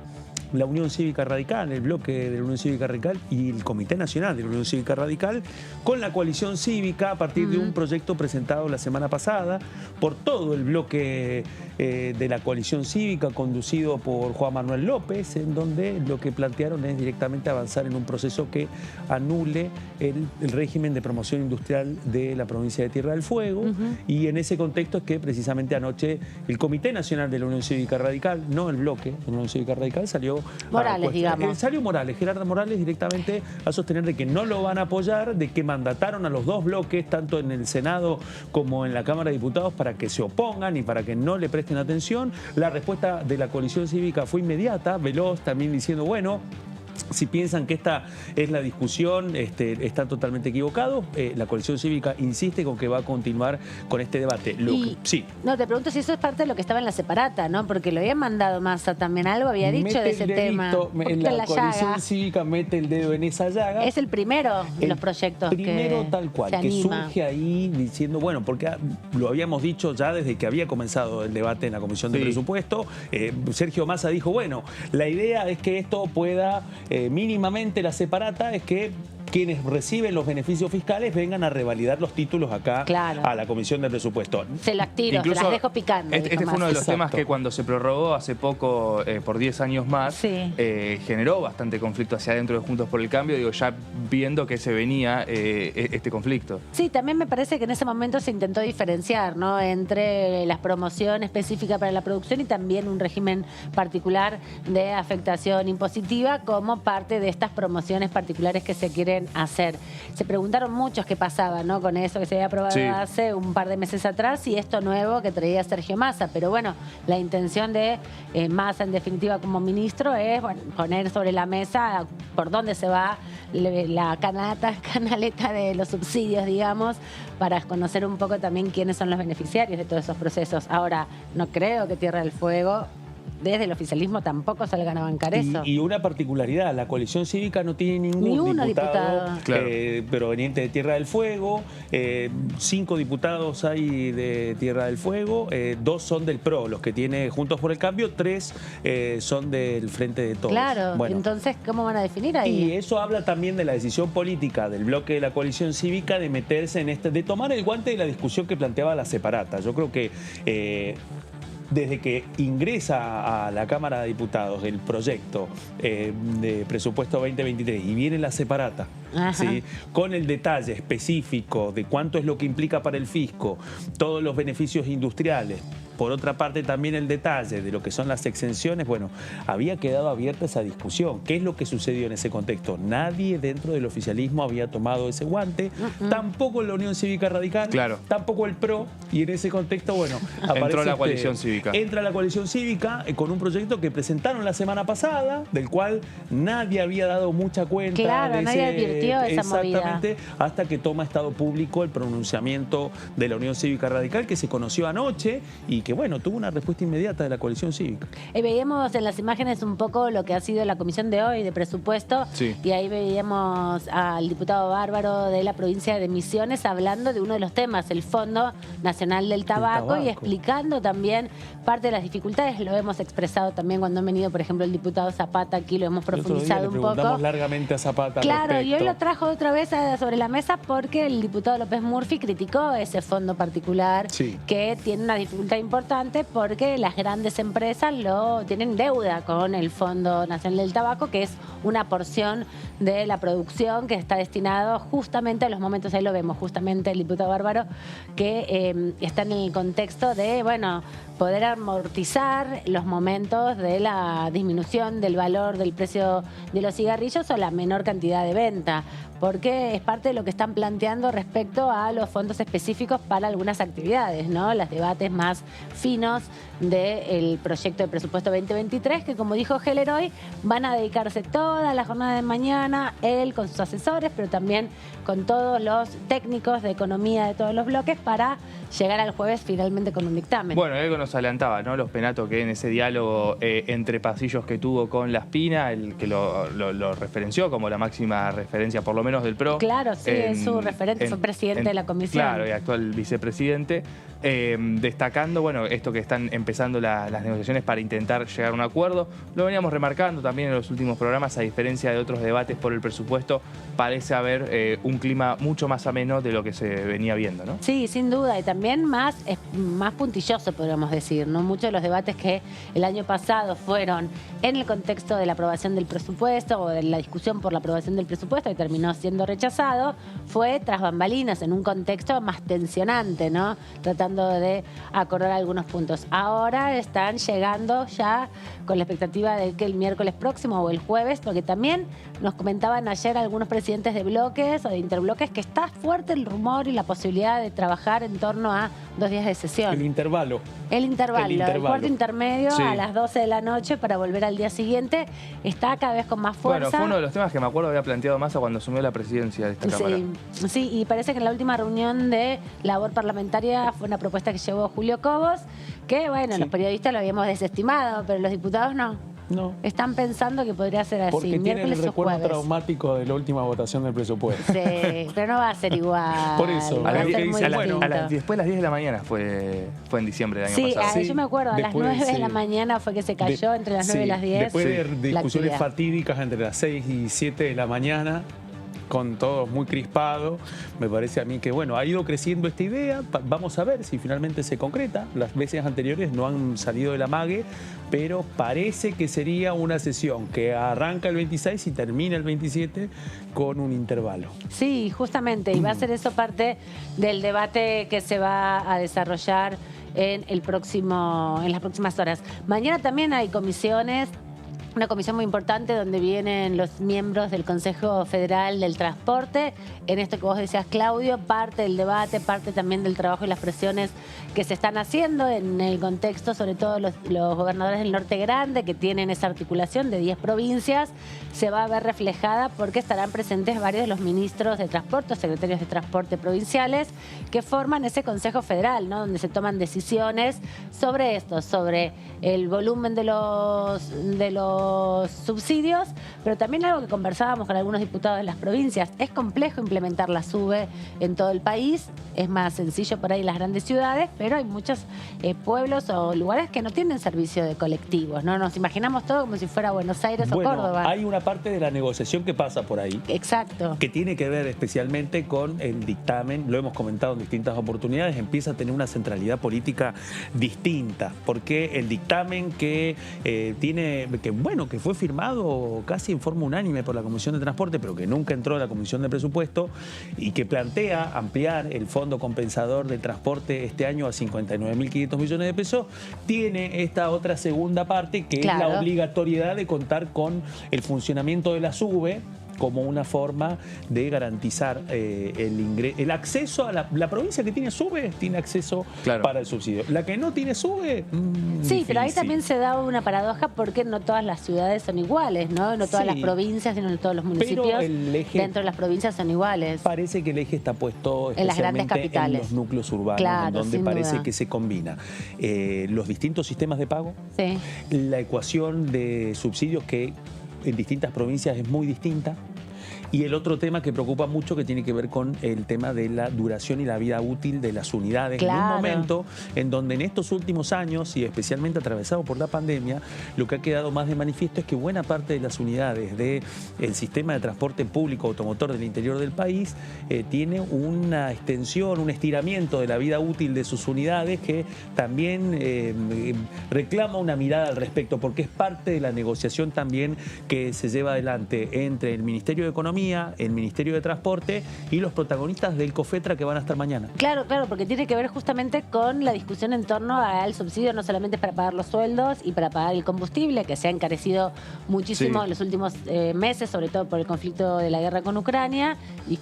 la Unión Cívica Radical, el bloque de la Unión Cívica Radical y el Comité Nacional de la Unión Cívica Radical, con la coalición cívica a partir de un proyecto presentado la semana pasada por todo el bloque de la coalición cívica, conducido por Juan Manuel López, en donde lo que plantearon es directamente avanzar en un proceso que anule el régimen de promoción industrial de la provincia de Tierra del Fuego. Y en ese contexto es que precisamente anoche el Comité Nacional de la Unión Cívica Radical, no el bloque de la Unión Cívica Radical, salió Morales, digamos. Salió Morales, Gerardo Morales, directamente a sostener de que no lo van a apoyar, de que mandataron a los dos bloques, tanto en el Senado como en la Cámara de Diputados, para que se opongan y para que no le presten atención. La respuesta de la coalición cívica fue inmediata, veloz, también diciendo, bueno, si piensan que esta es la discusión, están totalmente equivocados. La coalición cívica insiste con que va a continuar con este debate. No, te pregunto si eso es parte de lo que estaba en la separata, ¿no? Porque lo había mandado Massa también, algo había dicho de ese tema. La coalición cívica mete el dedo en esa llaga. Es el primero de los proyectos primero que tal cual, se que anima. surge ahí diciendo, bueno, porque lo habíamos dicho ya desde que había comenzado el debate en la Comisión de Presupuesto. Sergio Massa dijo, bueno, la idea es que esto pueda mínimamente, la separata es que quienes reciben los beneficios fiscales vengan a revalidar los títulos acá a la Comisión de Presupuesto. Se las tiro, incluso, se las dejo picando. Este fue uno de los temas que cuando se prorrogó hace poco por 10 años más, generó bastante conflicto hacia adentro de Juntos por el Cambio, digo, ya viendo que se venía este conflicto. Sí, también me parece que en ese momento se intentó diferenciar, ¿no?, entre la promoción específica para la producción y también un régimen particular de afectación impositiva como parte de estas promociones particulares que se quieren hacer. Se preguntaron muchos qué pasaba, ¿no?, con eso que se había aprobado hace un par de meses atrás y esto nuevo que traía Sergio Massa. Pero bueno, la intención de Massa, en definitiva, como ministro, es poner sobre la mesa por dónde se va la canaleta de los subsidios, digamos, para conocer un poco también quiénes son los beneficiarios de todos esos procesos. Ahora, no creo que Tierra del Fuego desde el oficialismo tampoco salgan a bancar eso. Y una particularidad, la coalición cívica no tiene Ni ningún uno diputado Claro. proveniente de Tierra del Fuego, 5 diputados hay de Tierra del Fuego, 2 son del PRO, los que tiene Juntos por el Cambio, 3 son del Frente de Todos. Claro, Bueno, entonces, ¿cómo van a definir ahí? y eso habla también de la decisión política del bloque de la coalición cívica de meterse en de tomar el guante de la discusión que planteaba la separata. Yo creo que desde que ingresa a la Cámara de Diputados el proyecto de presupuesto 2023 y viene la separata, ¿sí?, con el detalle específico de cuánto es lo que implica para el fisco, todos los beneficios industriales, por otra parte también el detalle de lo que son las exenciones, bueno, había quedado abierta esa discusión. ¿Qué es lo que sucedió en ese contexto? Nadie dentro del oficialismo había tomado ese guante, tampoco la Unión Cívica Radical, tampoco el PRO, y en ese contexto, bueno, entró la coalición cívica. Entra la coalición cívica con un proyecto que presentaron la semana pasada, del cual nadie había dado mucha cuenta. Claro, nadie advirtió esa movida. Exactamente, hasta que toma estado público el pronunciamiento de la Unión Cívica Radical, que se conoció anoche y que, bueno, tuvo una respuesta inmediata de la coalición cívica. Veíamos en las imágenes un poco lo que ha sido la comisión de hoy de presupuesto, y ahí veíamos al diputado Bárbaro de la provincia de Misiones hablando de uno de los temas, el Fondo Nacional del Tabaco, y explicando también parte de las dificultades. Lo hemos expresado también cuando han venido, por ejemplo, el diputado Zapata, aquí lo hemos profundizado un poco. Preguntamos largamente a Zapata. Claro, y hoy lo trajo otra vez sobre la mesa porque el diputado López Murphy criticó ese fondo particular que tiene una dificultad importante porque las grandes empresas tienen deuda con el Fondo Nacional del Tabaco, que es una porción de la producción que está destinado justamente a los momentos, ahí lo vemos justamente el diputado Bárbaro, que está en el contexto de, bueno, poder amortizar los momentos de la disminución del valor del precio de los cigarrillos o la menor cantidad de venta, porque es parte de lo que están planteando respecto a los fondos específicos para algunas actividades, ¿no? Los debates más finos del proyecto de presupuesto 2023, que como dijo Heller hoy, van a dedicarse toda la jornada de mañana, él con sus asesores, pero también con todos los técnicos de economía de todos los bloques para llegar al jueves finalmente con un dictamen. Bueno, algo nos adelantaba, ¿no? Los Penato, que en ese diálogo entre pasillos que tuvo con La Espina, el que lo referenció como la máxima referencia, por lo menos del PRO. Claro, sí, es su referente, fue presidente de la comisión. Claro, y actual vicepresidente, destacando, bueno, esto que están empezando las negociaciones para intentar llegar a un acuerdo. Lo veníamos remarcando también en los últimos programas, a diferencia de otros debates por el presupuesto, parece haber un clima mucho más ameno de lo que se venía viendo, ¿no? Sí, sin duda, y también más puntilloso, podríamos decir, ¿no? Muchos de los debates que el año pasado fueron en el contexto de la aprobación del presupuesto o de la discusión por la aprobación del presupuesto y terminó siendo rechazado, fue tras bambalinas, en un contexto más tensionante, ¿no? Tratando de acordar algunos puntos. Ahora están llegando ya con la expectativa de que el miércoles próximo o el jueves, porque también nos comentaban ayer algunos presidentes de bloques o de interbloques que está fuerte el rumor y la posibilidad de trabajar en torno a 2 días de sesión. El intervalo. El cuarto intermedio a las 12 de la noche para volver al día siguiente, está cada vez con más fuerza. Bueno, fue uno de los temas que me acuerdo había planteado Massa cuando asumió la presidencia de esta Cámara. Sí, y parece que en la última reunión de labor parlamentaria fue una propuesta que llevó Julio Cobos, que bueno, los periodistas lo habíamos desestimado, pero los diputados no. Están pensando que podría ser así, porque miércoles tiene el recuerdo o jueves. traumático de la última votación del presupuesto. Sí, pero no va a ser igual. Por eso. Después de las 10 de la mañana fue en diciembre del año pasado. Sí, yo me acuerdo, a las 9 de la mañana fue que se cayó, entre las 9 y las 10. Después de discusiones fatídicas entre las 6 y 7 de la mañana, con todo muy crispado, me parece a mí que, bueno, ha ido creciendo esta idea. Vamos a ver si finalmente se concreta. Las veces anteriores no han salido del amague, pero parece que sería una sesión que arranca el 26 y termina el 27 con un intervalo. Sí, justamente, y va a ser eso parte del debate que se va a desarrollar en las próximas horas. Mañana también hay comisiones Una comisión muy importante donde vienen los miembros del Consejo Federal del Transporte. En esto que vos decías, Claudio, parte del debate, parte también del trabajo y las presiones que se están haciendo en el contexto, sobre todo los gobernadores del Norte Grande, que tienen esa articulación de 10 provincias, se va a ver reflejada porque estarán presentes varios de los ministros de Transporte, secretarios de Transporte provinciales, que forman ese Consejo Federal, ¿no? Donde se toman decisiones sobre esto, sobre el volumen de los subsidios, pero también algo que conversábamos con algunos diputados de las provincias. Es complejo implementar la SUBE en todo el país, es más sencillo por ahí en las grandes ciudades, pero hay muchos pueblos o lugares que no tienen servicio de colectivos, ¿no? Nos imaginamos todo como si fuera Buenos Aires o Córdoba. Hay una parte de la negociación que pasa por ahí. Exacto. Que tiene que ver especialmente con el dictamen, lo hemos comentado en distintas oportunidades, empieza a tener una centralidad política distinta, porque el dictamen que que fue firmado casi en forma unánime por la Comisión de Transporte, pero que nunca entró a la Comisión de Presupuesto, y que plantea ampliar el fondo compensador del transporte este año a 59.500 millones de pesos, tiene esta otra segunda parte, que es la obligatoriedad de contar con el funcionamiento de la SUBE como una forma de garantizar el acceso a la provincia que tiene SUBE, tiene acceso para el subsidio. La que no tiene SUBE, sí, difícil. pero ahí también se da una paradoja porque no todas las ciudades son iguales, ¿no? No todas las provincias, sino todos los municipios dentro de las provincias son iguales. Parece que el eje está puesto en las grandes capitales, en los núcleos urbanos, en donde parece que se combina los distintos sistemas de pago, la ecuación de subsidios que en distintas provincias es muy distinta. Y el otro tema que preocupa mucho, que tiene que ver con el tema de la duración y la vida útil de las unidades. En un momento en donde en estos últimos años, y especialmente atravesado por la pandemia, lo que ha quedado más de manifiesto es que buena parte de las unidades del sistema de transporte público automotor del interior del país tiene una extensión, un estiramiento de la vida útil de sus unidades que también reclama una mirada al respecto, porque es parte de la negociación también que se lleva adelante entre el Ministerio de Economía, el Ministerio de Transporte y los protagonistas del COFETRA que van a estar mañana. Claro, porque tiene que ver justamente con la discusión en torno al subsidio, no solamente para pagar los sueldos y para pagar el combustible, que se ha encarecido muchísimo en los últimos meses, sobre todo por el conflicto de la guerra con Ucrania y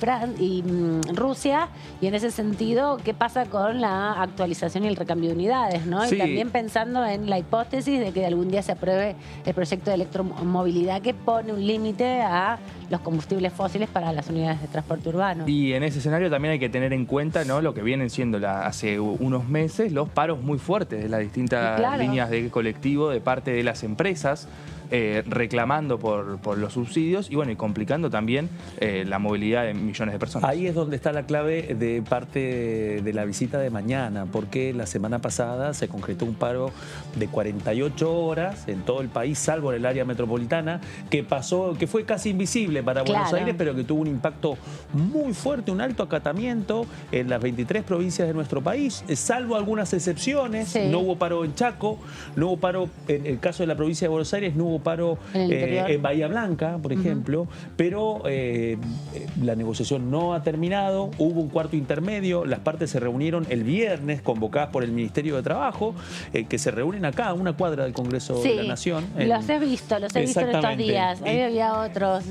Rusia, y en ese sentido, ¿qué pasa con la actualización y el recambio de unidades, ¿no? Y también pensando en la hipótesis de que algún día se apruebe el proyecto de electromovilidad que pone un límite a los combustibles fósiles para las unidades de transporte urbano. Y en ese escenario también hay que tener en cuenta, ¿no?, lo que vienen siendo hace unos meses los paros muy fuertes de las distintas líneas de colectivo de parte de las empresas, reclamando por los subsidios y bueno, y complicando también la movilidad de millones de personas. Ahí es donde está la clave de parte de la visita de mañana, porque la semana pasada se concretó un paro de 48 horas en todo el país, salvo en el área metropolitana, que fue casi invisible para Buenos Aires, pero que tuvo un impacto muy fuerte, un alto acatamiento en las 23 provincias de nuestro país, salvo algunas excepciones. No hubo paro en Chaco, no hubo paro en el caso de la provincia de Buenos Aires, no hubo paro en Bahía Blanca, por ejemplo, pero la negociación no ha terminado, hubo un cuarto intermedio, las partes se reunieron el viernes, convocadas por el Ministerio de Trabajo, que se reúnen acá, a una cuadra del Congreso de la Nación. Los he visto en estos días. Ahí había otros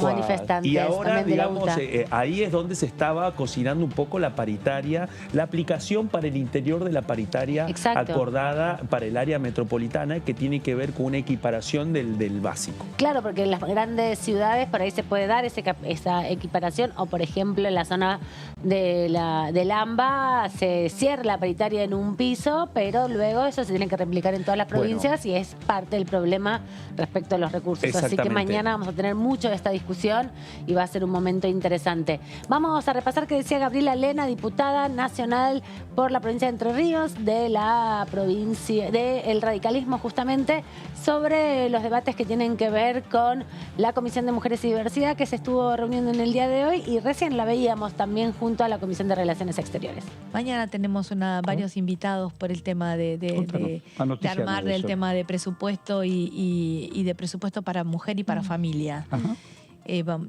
manifestantes. Y ahora, digamos, ahí es donde se estaba cocinando un poco la paritaria, la aplicación para el interior de la paritaria acordada para el área metropolitana, que tiene que ver con una equiparación del básico. Claro, porque en las grandes ciudades por ahí se puede dar esa equiparación, o por ejemplo en la zona del AMBA se cierra la paritaria en un piso, pero luego eso se tiene que replicar en todas las provincias y es parte del problema respecto a los recursos. Así que mañana vamos a tener mucho de esta discusión y va a ser un momento interesante. Vamos a repasar qué decía Gabriela Lena, diputada nacional por la provincia de Entre Ríos, de la provincia del radicalismo, justamente sobre los debates que tienen que ver con la Comisión de Mujeres y Diversidad, que se estuvo reuniendo en el día de hoy y recién la veíamos también junto a la Comisión de Relaciones Exteriores. Mañana tenemos varios invitados por el tema de armar el tema de presupuesto y de presupuesto para mujer y para familia.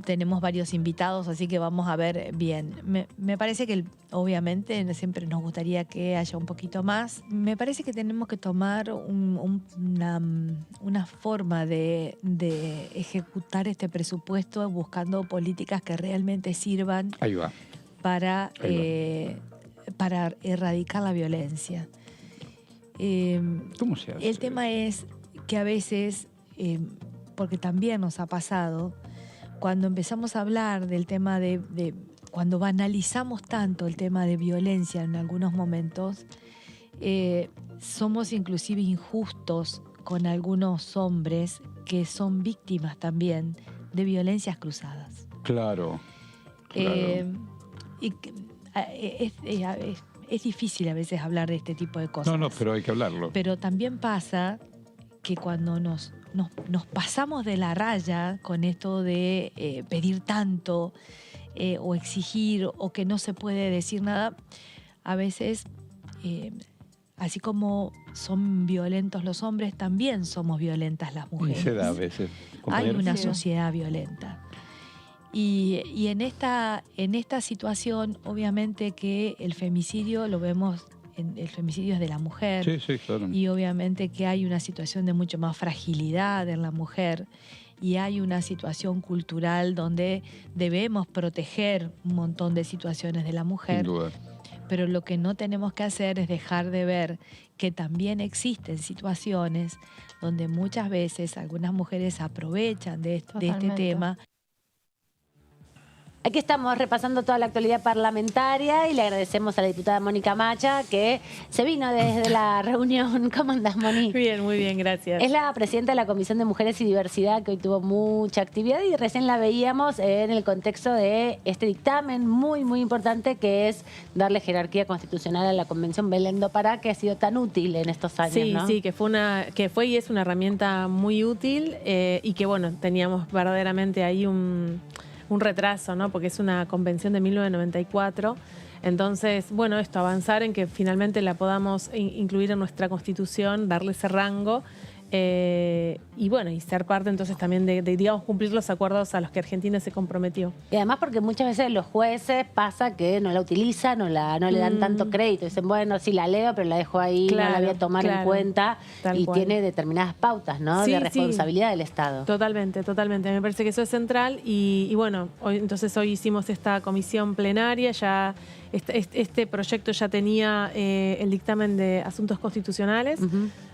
Tenemos varios invitados, así que vamos a ver bien. Me parece que obviamente siempre nos gustaría que haya un poquito más. Me parece que tenemos que tomar una forma de ejecutar este presupuesto buscando políticas que realmente sirvan para erradicar la violencia. ¿Cómo se hace? El tema es que a veces, porque también nos ha pasado, cuando empezamos a hablar del tema cuando banalizamos tanto el tema de violencia en algunos momentos, somos inclusive injustos con algunos hombres que son víctimas también de violencias cruzadas. Claro. Es difícil a veces hablar de este tipo de cosas. No, pero hay que hablarlo. Pero también pasa que cuando nos pasamos de la raya con esto de pedir tanto o exigir o que no se puede decir nada, a veces, así como son violentos los hombres, también somos violentas las mujeres. Y se da a veces. Hay una sociedad violenta. Y en esta situación, obviamente que el femicidio lo vemos, el femicidio es de la mujer. Sí, claro. Y obviamente que hay una situación de mucho más fragilidad en la mujer y hay una situación cultural donde debemos proteger un montón de situaciones de la mujer. Sin duda. Pero lo que no tenemos que hacer es dejar de ver que también existen situaciones donde muchas veces algunas mujeres aprovechan de este tema. Aquí estamos repasando toda la actualidad parlamentaria y le agradecemos a la diputada Mónica Macha que se vino desde la reunión. ¿Cómo andás, Moni? Bien, muy bien, gracias. Es la presidenta de la Comisión de Mujeres y Diversidad que hoy tuvo mucha actividad y recién la veíamos en el contexto de este dictamen muy, muy importante que es darle jerarquía constitucional a la Convención Belén do Pará, que ha sido tan útil en estos años, Sí, ¿no? sí, que fue y es una herramienta muy útil y que, bueno, teníamos verdaderamente ahí un retraso, ¿no? Porque es una convención de 1994. Entonces, bueno, avanzar en que finalmente la podamos incluir en nuestra Constitución, darle ese rango y bueno, y ser parte entonces también de, digamos, cumplir los acuerdos a los que Argentina se comprometió. Y además porque muchas veces los jueces pasa que no la utilizan, no le dan tanto crédito. Dicen, bueno, sí la leo, pero la dejo ahí, no la voy a tomar en cuenta. Y tiene determinadas pautas, ¿no? Sí, de responsabilidad del Estado. Totalmente, totalmente. Me parece que eso es central y bueno, hoy hicimos esta comisión plenaria, ya este proyecto ya tenía el dictamen de asuntos constitucionales,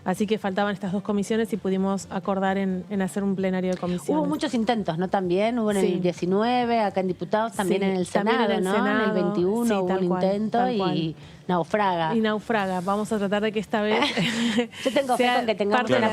así que faltaban estas dos comisiones y pudimos acordar en hacer un plenario de comisiones. Hubo muchos intentos, ¿no? También hubo en el 19, acá en Diputados, también en el Senado, ¿no? En el 21 hubo un intento y naufraga. Y naufraga. Vamos a tratar de que esta vez yo tengo fe con que tengamos una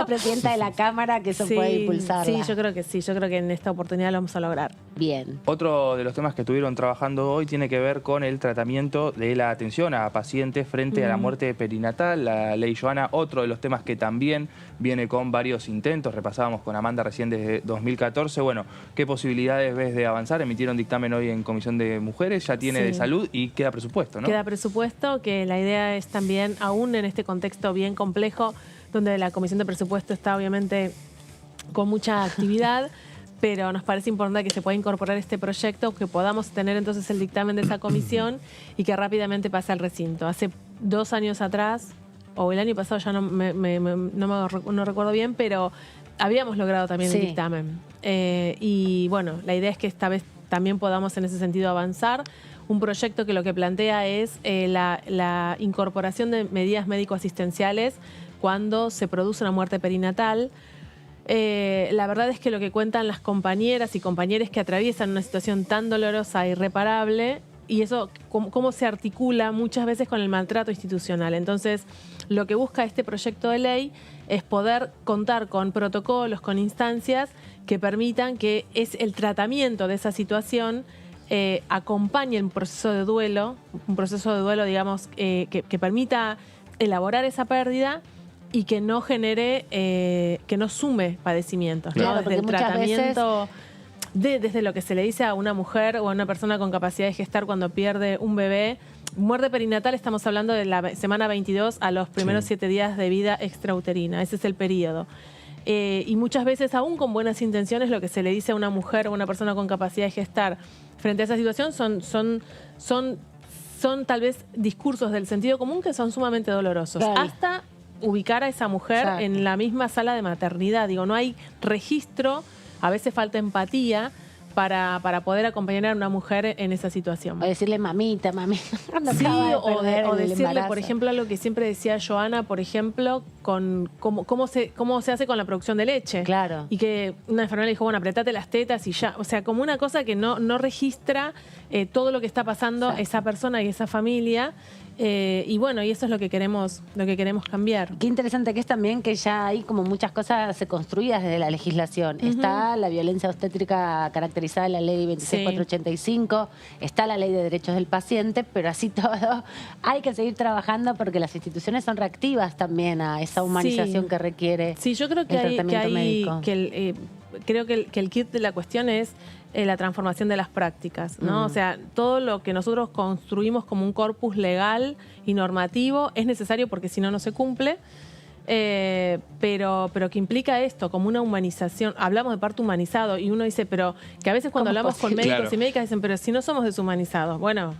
presidenta de la Cámara que eso puede impulsarla. Sí, yo creo que sí. Yo creo que en esta oportunidad lo vamos a lograr. Bien. Otro de los temas que estuvieron trabajando hoy tiene que ver con el tratamiento de la atención a pacientes frente a la muerte perinatal. La ley Joana, otro de los temas que también viene con varios intentos. Repasábamos con Amanda recién desde 2014. Bueno, ¿qué posibilidades ves de avanzar? Emitieron dictamen hoy en Comisión de Mujeres, ya tiene de salud y queda presupuesto, ¿no? Queda presupuesto, que la idea es también, aún en este contexto bien complejo, donde la Comisión de Presupuesto está obviamente con mucha actividad, pero nos parece importante que se pueda incorporar este proyecto, que podamos tener entonces el dictamen de esa comisión y que rápidamente pase al recinto. Hace 2 años atrás, o el año pasado, ya no recuerdo bien, pero habíamos logrado también el dictamen. Y bueno, la idea es que esta vez también podamos en ese sentido avanzar. Un proyecto que lo que plantea es la incorporación de medidas médico-asistenciales cuando se produce una muerte perinatal. La verdad es que lo que cuentan las compañeras y compañeros que atraviesan una situación tan dolorosa e irreparable, y eso cómo se articula muchas veces con el maltrato institucional. Entonces, lo que busca este proyecto de ley es poder contar con protocolos, con instancias que permitan que el tratamiento de esa situación acompañe un proceso de duelo, digamos, que permita elaborar esa pérdida y que no genere, que no sume padecimientos, ¿no? Claro, desde el tratamiento, veces... desde lo que se le dice a una mujer o a una persona con capacidad de gestar cuando pierde un bebé. Muerte perinatal, estamos hablando de la semana 22 a los primeros 7 días de vida extrauterina, ese es el periodo. Y muchas veces, aún con buenas intenciones, lo que se le dice a una mujer o a una persona con capacidad de gestar frente a esa situación son tal vez discursos del sentido común que son sumamente dolorosos. Claro. Hasta ubicar a esa mujer Exacto. en la misma sala de maternidad. Digo, no hay registro, a veces falta empatía para poder acompañar a una mujer en esa situación. O decirle mamita, mamita. Sí, o decirle, embarazo. por ejemplo, algo que siempre decía Joana, por ejemplo, con cómo se hace con la producción de leche. Claro. Y que una enfermera le dijo, bueno, apretate las tetas y ya. O sea, como una cosa que no registra todo lo que está pasando esa persona y esa familia. Y bueno, y eso es lo que queremos cambiar. Qué interesante que es también que ya hay como muchas cosas construidas desde la legislación. Está la violencia obstétrica caracterizada en la ley 26485, está la ley de derechos del paciente, pero así todo hay que seguir trabajando porque las instituciones son reactivas también a esa humanización que requiere yo creo que el tratamiento médico. Creo que el kit de la cuestión es la transformación de las prácticas, ¿no? O sea, todo lo que nosotros construimos como un corpus legal y normativo es necesario porque si no, no se cumple, pero que implica esto, como una humanización. Hablamos de parto humanizado y uno dice, pero que a veces cuando hablamos con médicos y médicas dicen, pero si no somos deshumanizados. Bueno,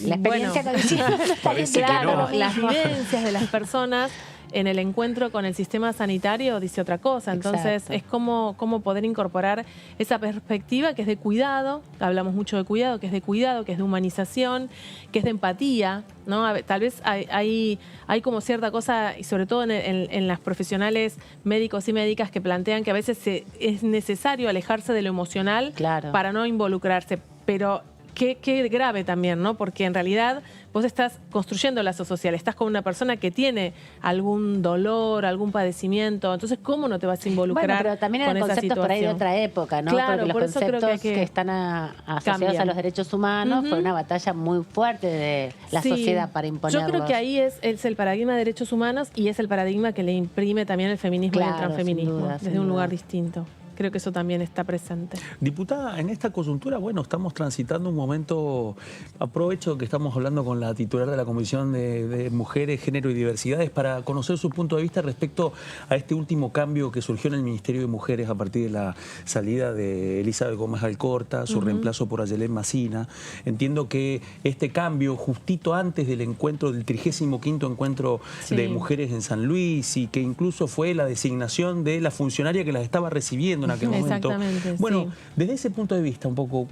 la experiencia claro, las vivencias de las personas en el encuentro con el sistema sanitario dice otra cosa. Entonces, es como poder incorporar esa perspectiva que es de cuidado, hablamos mucho de cuidado, que es de cuidado, que es de humanización, que es de empatía, ¿no? Tal vez hay como cierta cosa, y sobre todo en las profesionales médicos y médicas, que plantean que a veces es necesario alejarse de lo emocional para no involucrarse, pero qué grave también, ¿no? Porque en realidad vos estás construyendo lazo social, estás con una persona que tiene algún dolor, algún padecimiento, entonces ¿cómo no te vas a involucrar con esa situación? Pero también eran conceptos por ahí de otra época, ¿no? Claro, porque por los eso creo conceptos que están asociados cambian a los derechos humanos fue una batalla muy fuerte de la sociedad para imponerlos. Yo creo que ahí es el paradigma de derechos humanos y es el paradigma que le imprime también el feminismo y el transfeminismo, desde un lugar distinto. Creo que eso también está presente. Diputada, en esta coyuntura, bueno, estamos transitando un momento, aprovecho que estamos hablando con la titular de la Comisión de Mujeres, Género y Diversidades para conocer su punto de vista respecto a este último cambio que surgió en el Ministerio de Mujeres a partir de la salida de Elizabeth Gómez Alcorta, su reemplazo por Ayelén Macina. Entiendo que este cambio, justito antes del encuentro, del 35º encuentro de mujeres en San Luis, y que incluso fue la designación de la funcionaria que las estaba recibiendo en aquel momento. Bueno, desde ese punto de vista un poco,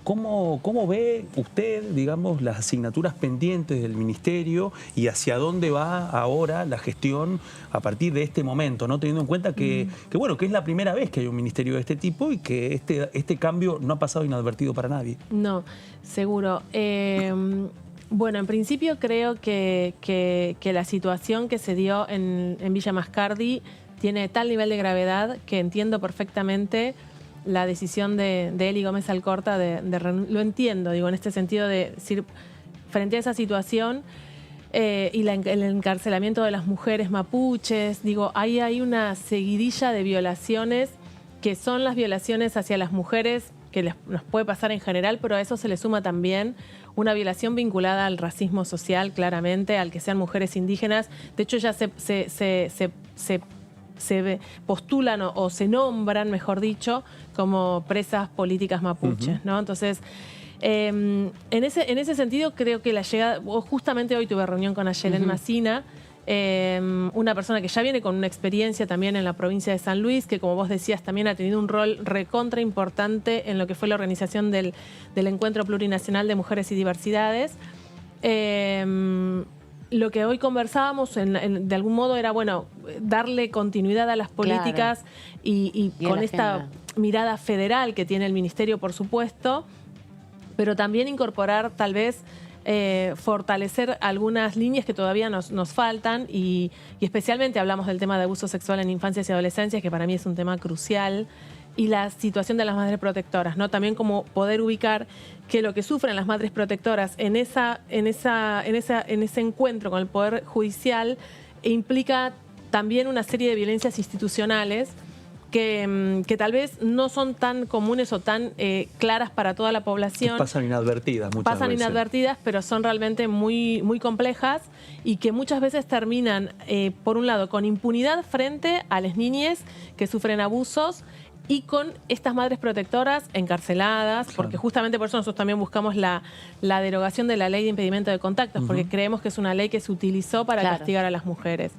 ¿cómo ve usted, digamos, las asignaturas pendientes del Ministerio y hacia dónde va ahora la gestión a partir de este momento, ¿no? Teniendo en cuenta que es la primera vez que hay un ministerio de este tipo y que este cambio no ha pasado inadvertido para nadie. No, seguro. Bueno, en principio creo que la situación que se dio en Villa Mascardi tiene tal nivel de gravedad que entiendo perfectamente la decisión de Eli Gómez Alcorta lo entiendo, digo, en este sentido de decir, frente a esa situación y el encarcelamiento de las mujeres mapuches, digo, ahí hay una seguidilla de violaciones que son las violaciones hacia las mujeres que nos puede pasar en general, pero a eso se le suma también una violación vinculada al racismo social, claramente, al que sean mujeres indígenas. De hecho, ya se postulan o se nombran, mejor dicho, como presas políticas mapuches, ¿no? Entonces, en ese sentido, creo que la llegada... Justamente hoy tuve reunión con Ayelén Macina, una persona que ya viene con una experiencia también en la provincia de San Luis, que como vos decías también ha tenido un rol recontra importante en lo que fue la organización del Encuentro Plurinacional de Mujeres y Diversidades. Lo que hoy conversábamos de algún modo era, bueno, darle continuidad a las políticas y con esta mirada federal que tiene el Ministerio, por supuesto, pero también incorporar tal vez fortalecer algunas líneas que todavía nos faltan y especialmente hablamos del tema de abuso sexual en infancias y adolescencias, que para mí es un tema crucial, y la situación de las madres protectoras, ¿no? También como poder ubicar que lo que sufren las madres protectoras en ese encuentro con el Poder Judicial implica también una serie de violencias institucionales que tal vez no son tan comunes o tan claras para toda la población. Pasan inadvertidas muchas Pasan veces. inadvertidas, pero son realmente muy, muy complejas y que muchas veces terminan, por un lado, con impunidad frente a las niñas que sufren abusos y con estas madres protectoras encarceladas, porque justamente por eso nosotros también buscamos la derogación de la ley de impedimento de contactos, porque creemos que es una ley que se utilizó para castigar a las mujeres.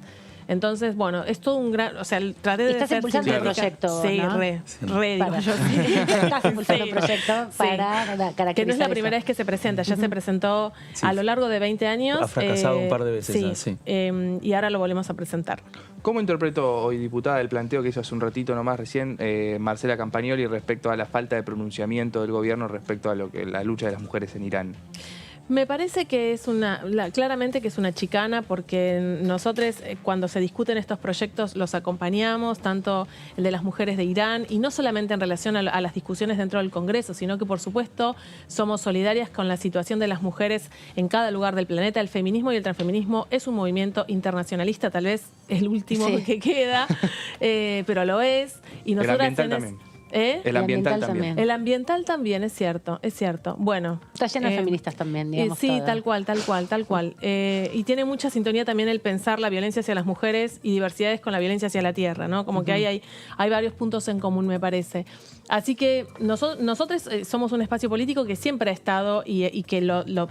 Entonces, bueno, es todo un gran... O sea, traté de Estás ser impulsando el sintética. proyecto, Sí, ¿no? digo yo. Sí. Estás impulsando el proyecto para caracterizar que no es la eso. primera vez que se presenta, ya se presentó a lo largo de 20 años. Ha fracasado un par de veces. Sí, y ahora lo volvemos a presentar. ¿Cómo interpretó hoy, diputada, el planteo que hizo hace un ratito nomás recién Marcela Campagnoli respecto a la falta de pronunciamiento del gobierno respecto a la lucha de las mujeres en Irán? Me parece que es claramente que es una chicana, porque nosotros cuando se discuten estos proyectos los acompañamos, tanto el de las mujeres de Irán, y no solamente en relación a las discusiones dentro del Congreso, sino que por supuesto somos solidarias con la situación de las mujeres en cada lugar del planeta. El feminismo y el transfeminismo es un movimiento internacionalista, tal vez el último que queda, pero lo es. Y nosotras el ambiental también. El ambiental también. El ambiental también, es cierto, es cierto. Bueno. Está lleno de feministas también, digamos. Sí, todo. tal cual. Y tiene mucha sintonía también el pensar la violencia hacia las mujeres y diversidades con la violencia hacia la tierra, ¿no? Como que hay varios puntos en común, me parece. Así que nosotros somos un espacio político que siempre ha estado y que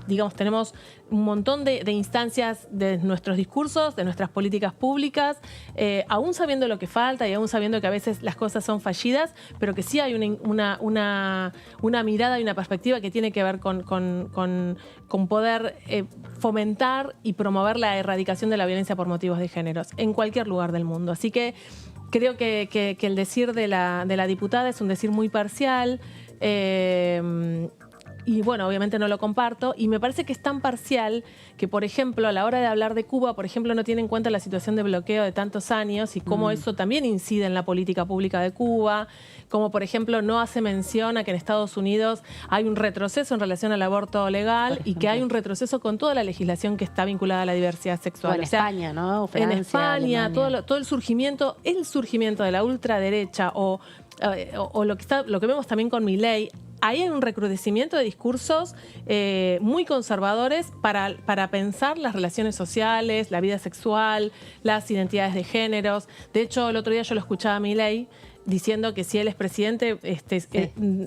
digamos, tenemos un montón de instancias de nuestros discursos, de nuestras políticas públicas, aún sabiendo lo que falta y aún sabiendo que a veces las cosas son fallidas, pero que sí hay una mirada y una perspectiva que tiene que ver con poder fomentar y promover la erradicación de la violencia por motivos de géneros en cualquier lugar del mundo. Así que creo que el decir de la diputada es un decir muy parcial. Y bueno, obviamente no lo comparto, y me parece que es tan parcial que, por ejemplo, a la hora de hablar de Cuba, por ejemplo, no tiene en cuenta la situación de bloqueo de tantos años y cómo eso también incide en la política pública de Cuba, como por ejemplo no hace mención a que en Estados Unidos hay un retroceso en relación al aborto legal y que hay un retroceso con toda la legislación que está vinculada a la diversidad sexual. O en España, ¿no? Francia, en España, Alemania. todo el surgimiento de la ultraderecha o lo que vemos también con Milei. Ahí hay un recrudecimiento de discursos muy conservadores para pensar las relaciones sociales, la vida sexual, las identidades de géneros. De hecho, el otro día yo lo escuchaba a Milei diciendo que si él es presidente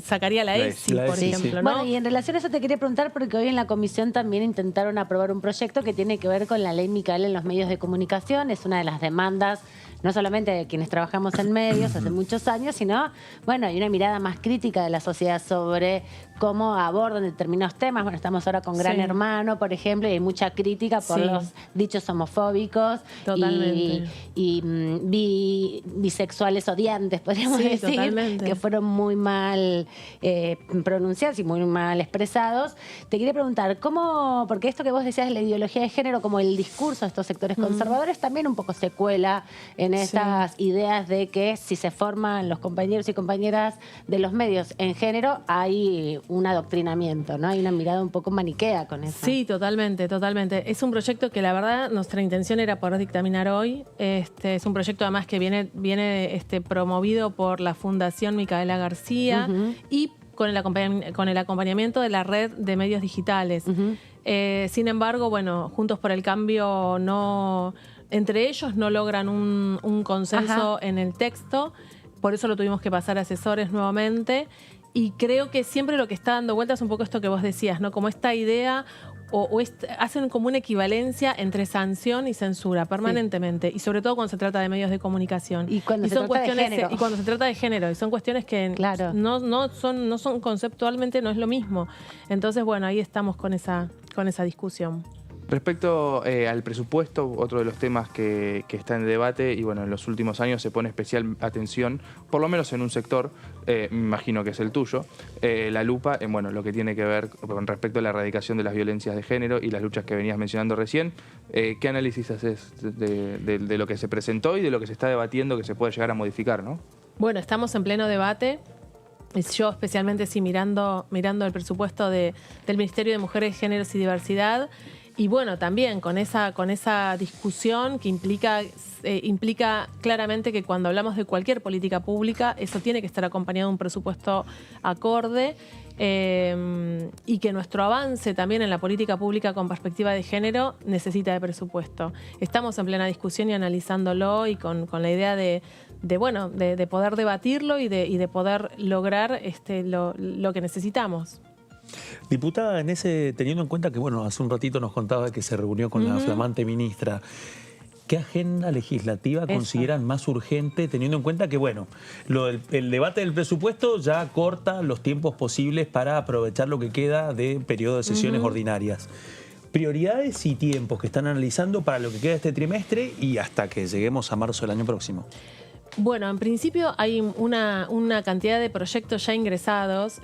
sacaría la ESI, por ejemplo. ¿no? Bueno, y en relación a eso te quería preguntar, porque hoy en la comisión también intentaron aprobar un proyecto que tiene que ver con la ley Micaela en los medios de comunicación. Es una de las demandas, no solamente de quienes trabajamos en medios hace muchos años, sino, bueno, hay una mirada más crítica de la sociedad sobre cómo abordan determinados temas. Bueno, estamos ahora con Gran Hermano, por ejemplo, y hay mucha crítica por los dichos homofóbicos. Totalmente. Y bisexuales odiantes, podríamos decir, totalmente. que fueron muy mal pronunciados y muy mal expresados. Te quería preguntar, ¿cómo, porque esto que vos decías de la ideología de género, como el discurso de estos sectores conservadores, también un poco se cuela en estas ideas de que si se forman los compañeros y compañeras de los medios en género, hay un adoctrinamiento, ¿no? Hay una mirada un poco maniquea con eso. Sí, totalmente. Es un proyecto que la verdad nuestra intención era poder dictaminar hoy. Es un proyecto además que viene promovido por la Fundación Micaela García y con el acompañamiento de la red de medios digitales. Sin embargo, bueno, Juntos por el Cambio entre ellos no logran un consenso en el texto, por eso lo tuvimos que pasar a asesores nuevamente. Y creo que siempre lo que está dando vuelta es un poco esto que vos decías, ¿no? Como esta idea hacen como una equivalencia entre sanción y censura permanentemente, y sobre todo cuando se trata de medios de comunicación. Y cuando se trata de género. Y cuando se trata de género, y son cuestiones que no son conceptualmente, no es lo mismo. Entonces, bueno, ahí estamos con esa discusión. Respecto al presupuesto, otro de los temas que está en debate, y bueno, en los últimos años se pone especial atención, por lo menos en un sector, me imagino que es el tuyo, la lupa en lo que tiene que ver con respecto a la erradicación de las violencias de género y las luchas que venías mencionando recién. ¿Qué análisis haces de lo que se presentó y de lo que se está debatiendo que se puede llegar a modificar, ¿no? Bueno, estamos en pleno debate. Yo especialmente mirando el presupuesto del Ministerio de Mujeres, Géneros y Diversidad. Y bueno, también con esa discusión que implica claramente que cuando hablamos de cualquier política pública, eso tiene que estar acompañado de un presupuesto acorde, y que nuestro avance también en la política pública con perspectiva de género necesita de presupuesto. Estamos en plena discusión y analizándolo y con la idea de poder debatirlo y de poder lograr lo que necesitamos. Diputada, teniendo en cuenta que, hace un ratito nos contaba que se reunió con la flamante ministra, ¿qué agenda legislativa consideran más urgente, teniendo en cuenta que, el debate del presupuesto ya corta los tiempos posibles para aprovechar lo que queda de periodo de sesiones ordinarias? Prioridades y tiempos que están analizando para lo que queda este trimestre y hasta que lleguemos a marzo del año próximo. Bueno, en principio hay una cantidad de proyectos ya ingresados,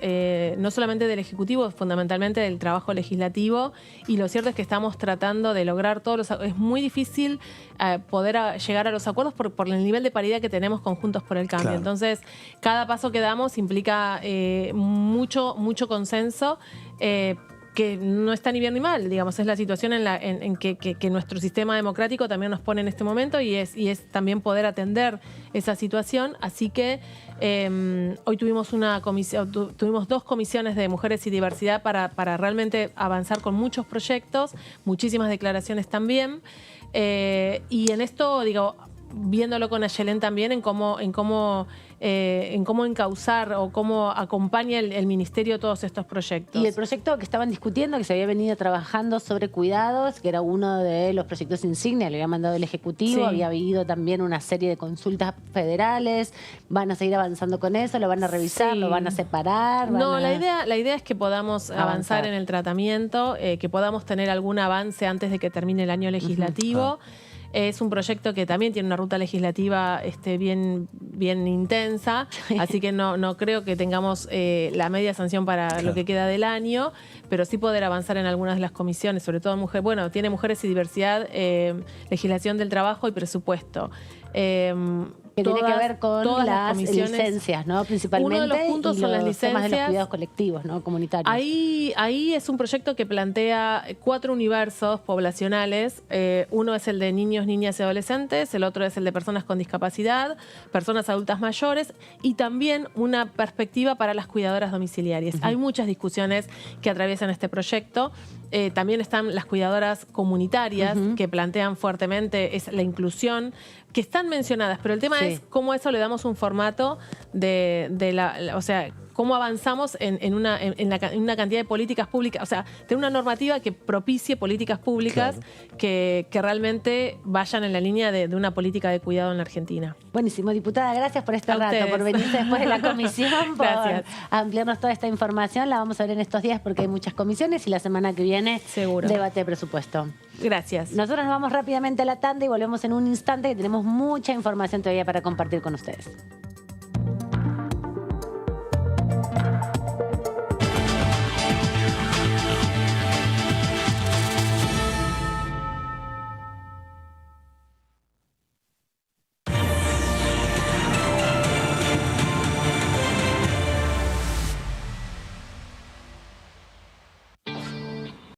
no solamente del Ejecutivo, fundamentalmente del trabajo legislativo, y lo cierto es que estamos tratando de lograr todos los acuerdos. Es muy difícil poder llegar a los acuerdos por el nivel de paridad que tenemos con Juntos por el Cambio. Claro. Entonces, cada paso que damos implica mucho consenso, que no está ni bien ni mal, digamos, es la situación en que nuestro sistema democrático también nos pone en este momento y es también poder atender esa situación. Así que hoy tuvimos tuvimos 2 comisiones de mujeres y diversidad para realmente avanzar con muchos proyectos, muchísimas declaraciones también. Y en esto, viéndolo con Ayelen también en cómo encauzar o cómo acompaña el Ministerio todos estos proyectos. Y el proyecto que estaban discutiendo, que se había venido trabajando sobre cuidados, que era uno de los proyectos insignia, le había mandado el Ejecutivo, Sí. había habido también una serie de consultas federales, van a seguir avanzando con eso, lo van a revisar, Sí. lo van a separar. La idea es que podamos avanzar en el tratamiento, que podamos tener algún avance antes de que termine el año legislativo. Es un proyecto que también tiene una ruta legislativa bien intensa, así que no creo que tengamos la media sanción para lo que queda del año, pero sí poder avanzar en algunas de las comisiones, sobre todo tiene mujeres y diversidad, legislación del trabajo y presupuesto. Que tiene que ver con las licencias, ¿no? Principalmente. Uno de los puntos son las licencias. Temas de los cuidados colectivos, ¿no? Comunitarios. Ahí es un proyecto que plantea 4 universos poblacionales. Uno es el de niños, niñas y adolescentes, el otro es el de personas con discapacidad, personas adultas mayores y también una perspectiva para las cuidadoras domiciliarias. Hay muchas discusiones que atraviesan este proyecto. También están las cuidadoras comunitarias que plantean fuertemente la inclusión, que están mencionadas, pero el tema es cómo eso le damos un formato o sea, cómo avanzamos en una cantidad de políticas públicas, o sea, tener una normativa que propicie políticas públicas que realmente vayan en la línea de una política de cuidado en la Argentina. Buenísimo, diputada, gracias por este rato, por venirse después de la comisión, por ampliarnos toda esta información. La vamos a ver en estos días porque hay muchas comisiones y la semana que viene debate de presupuesto. Gracias. Nosotros nos vamos rápidamente a la tanda y volvemos en un instante que tenemos mucha información todavía para compartir con ustedes.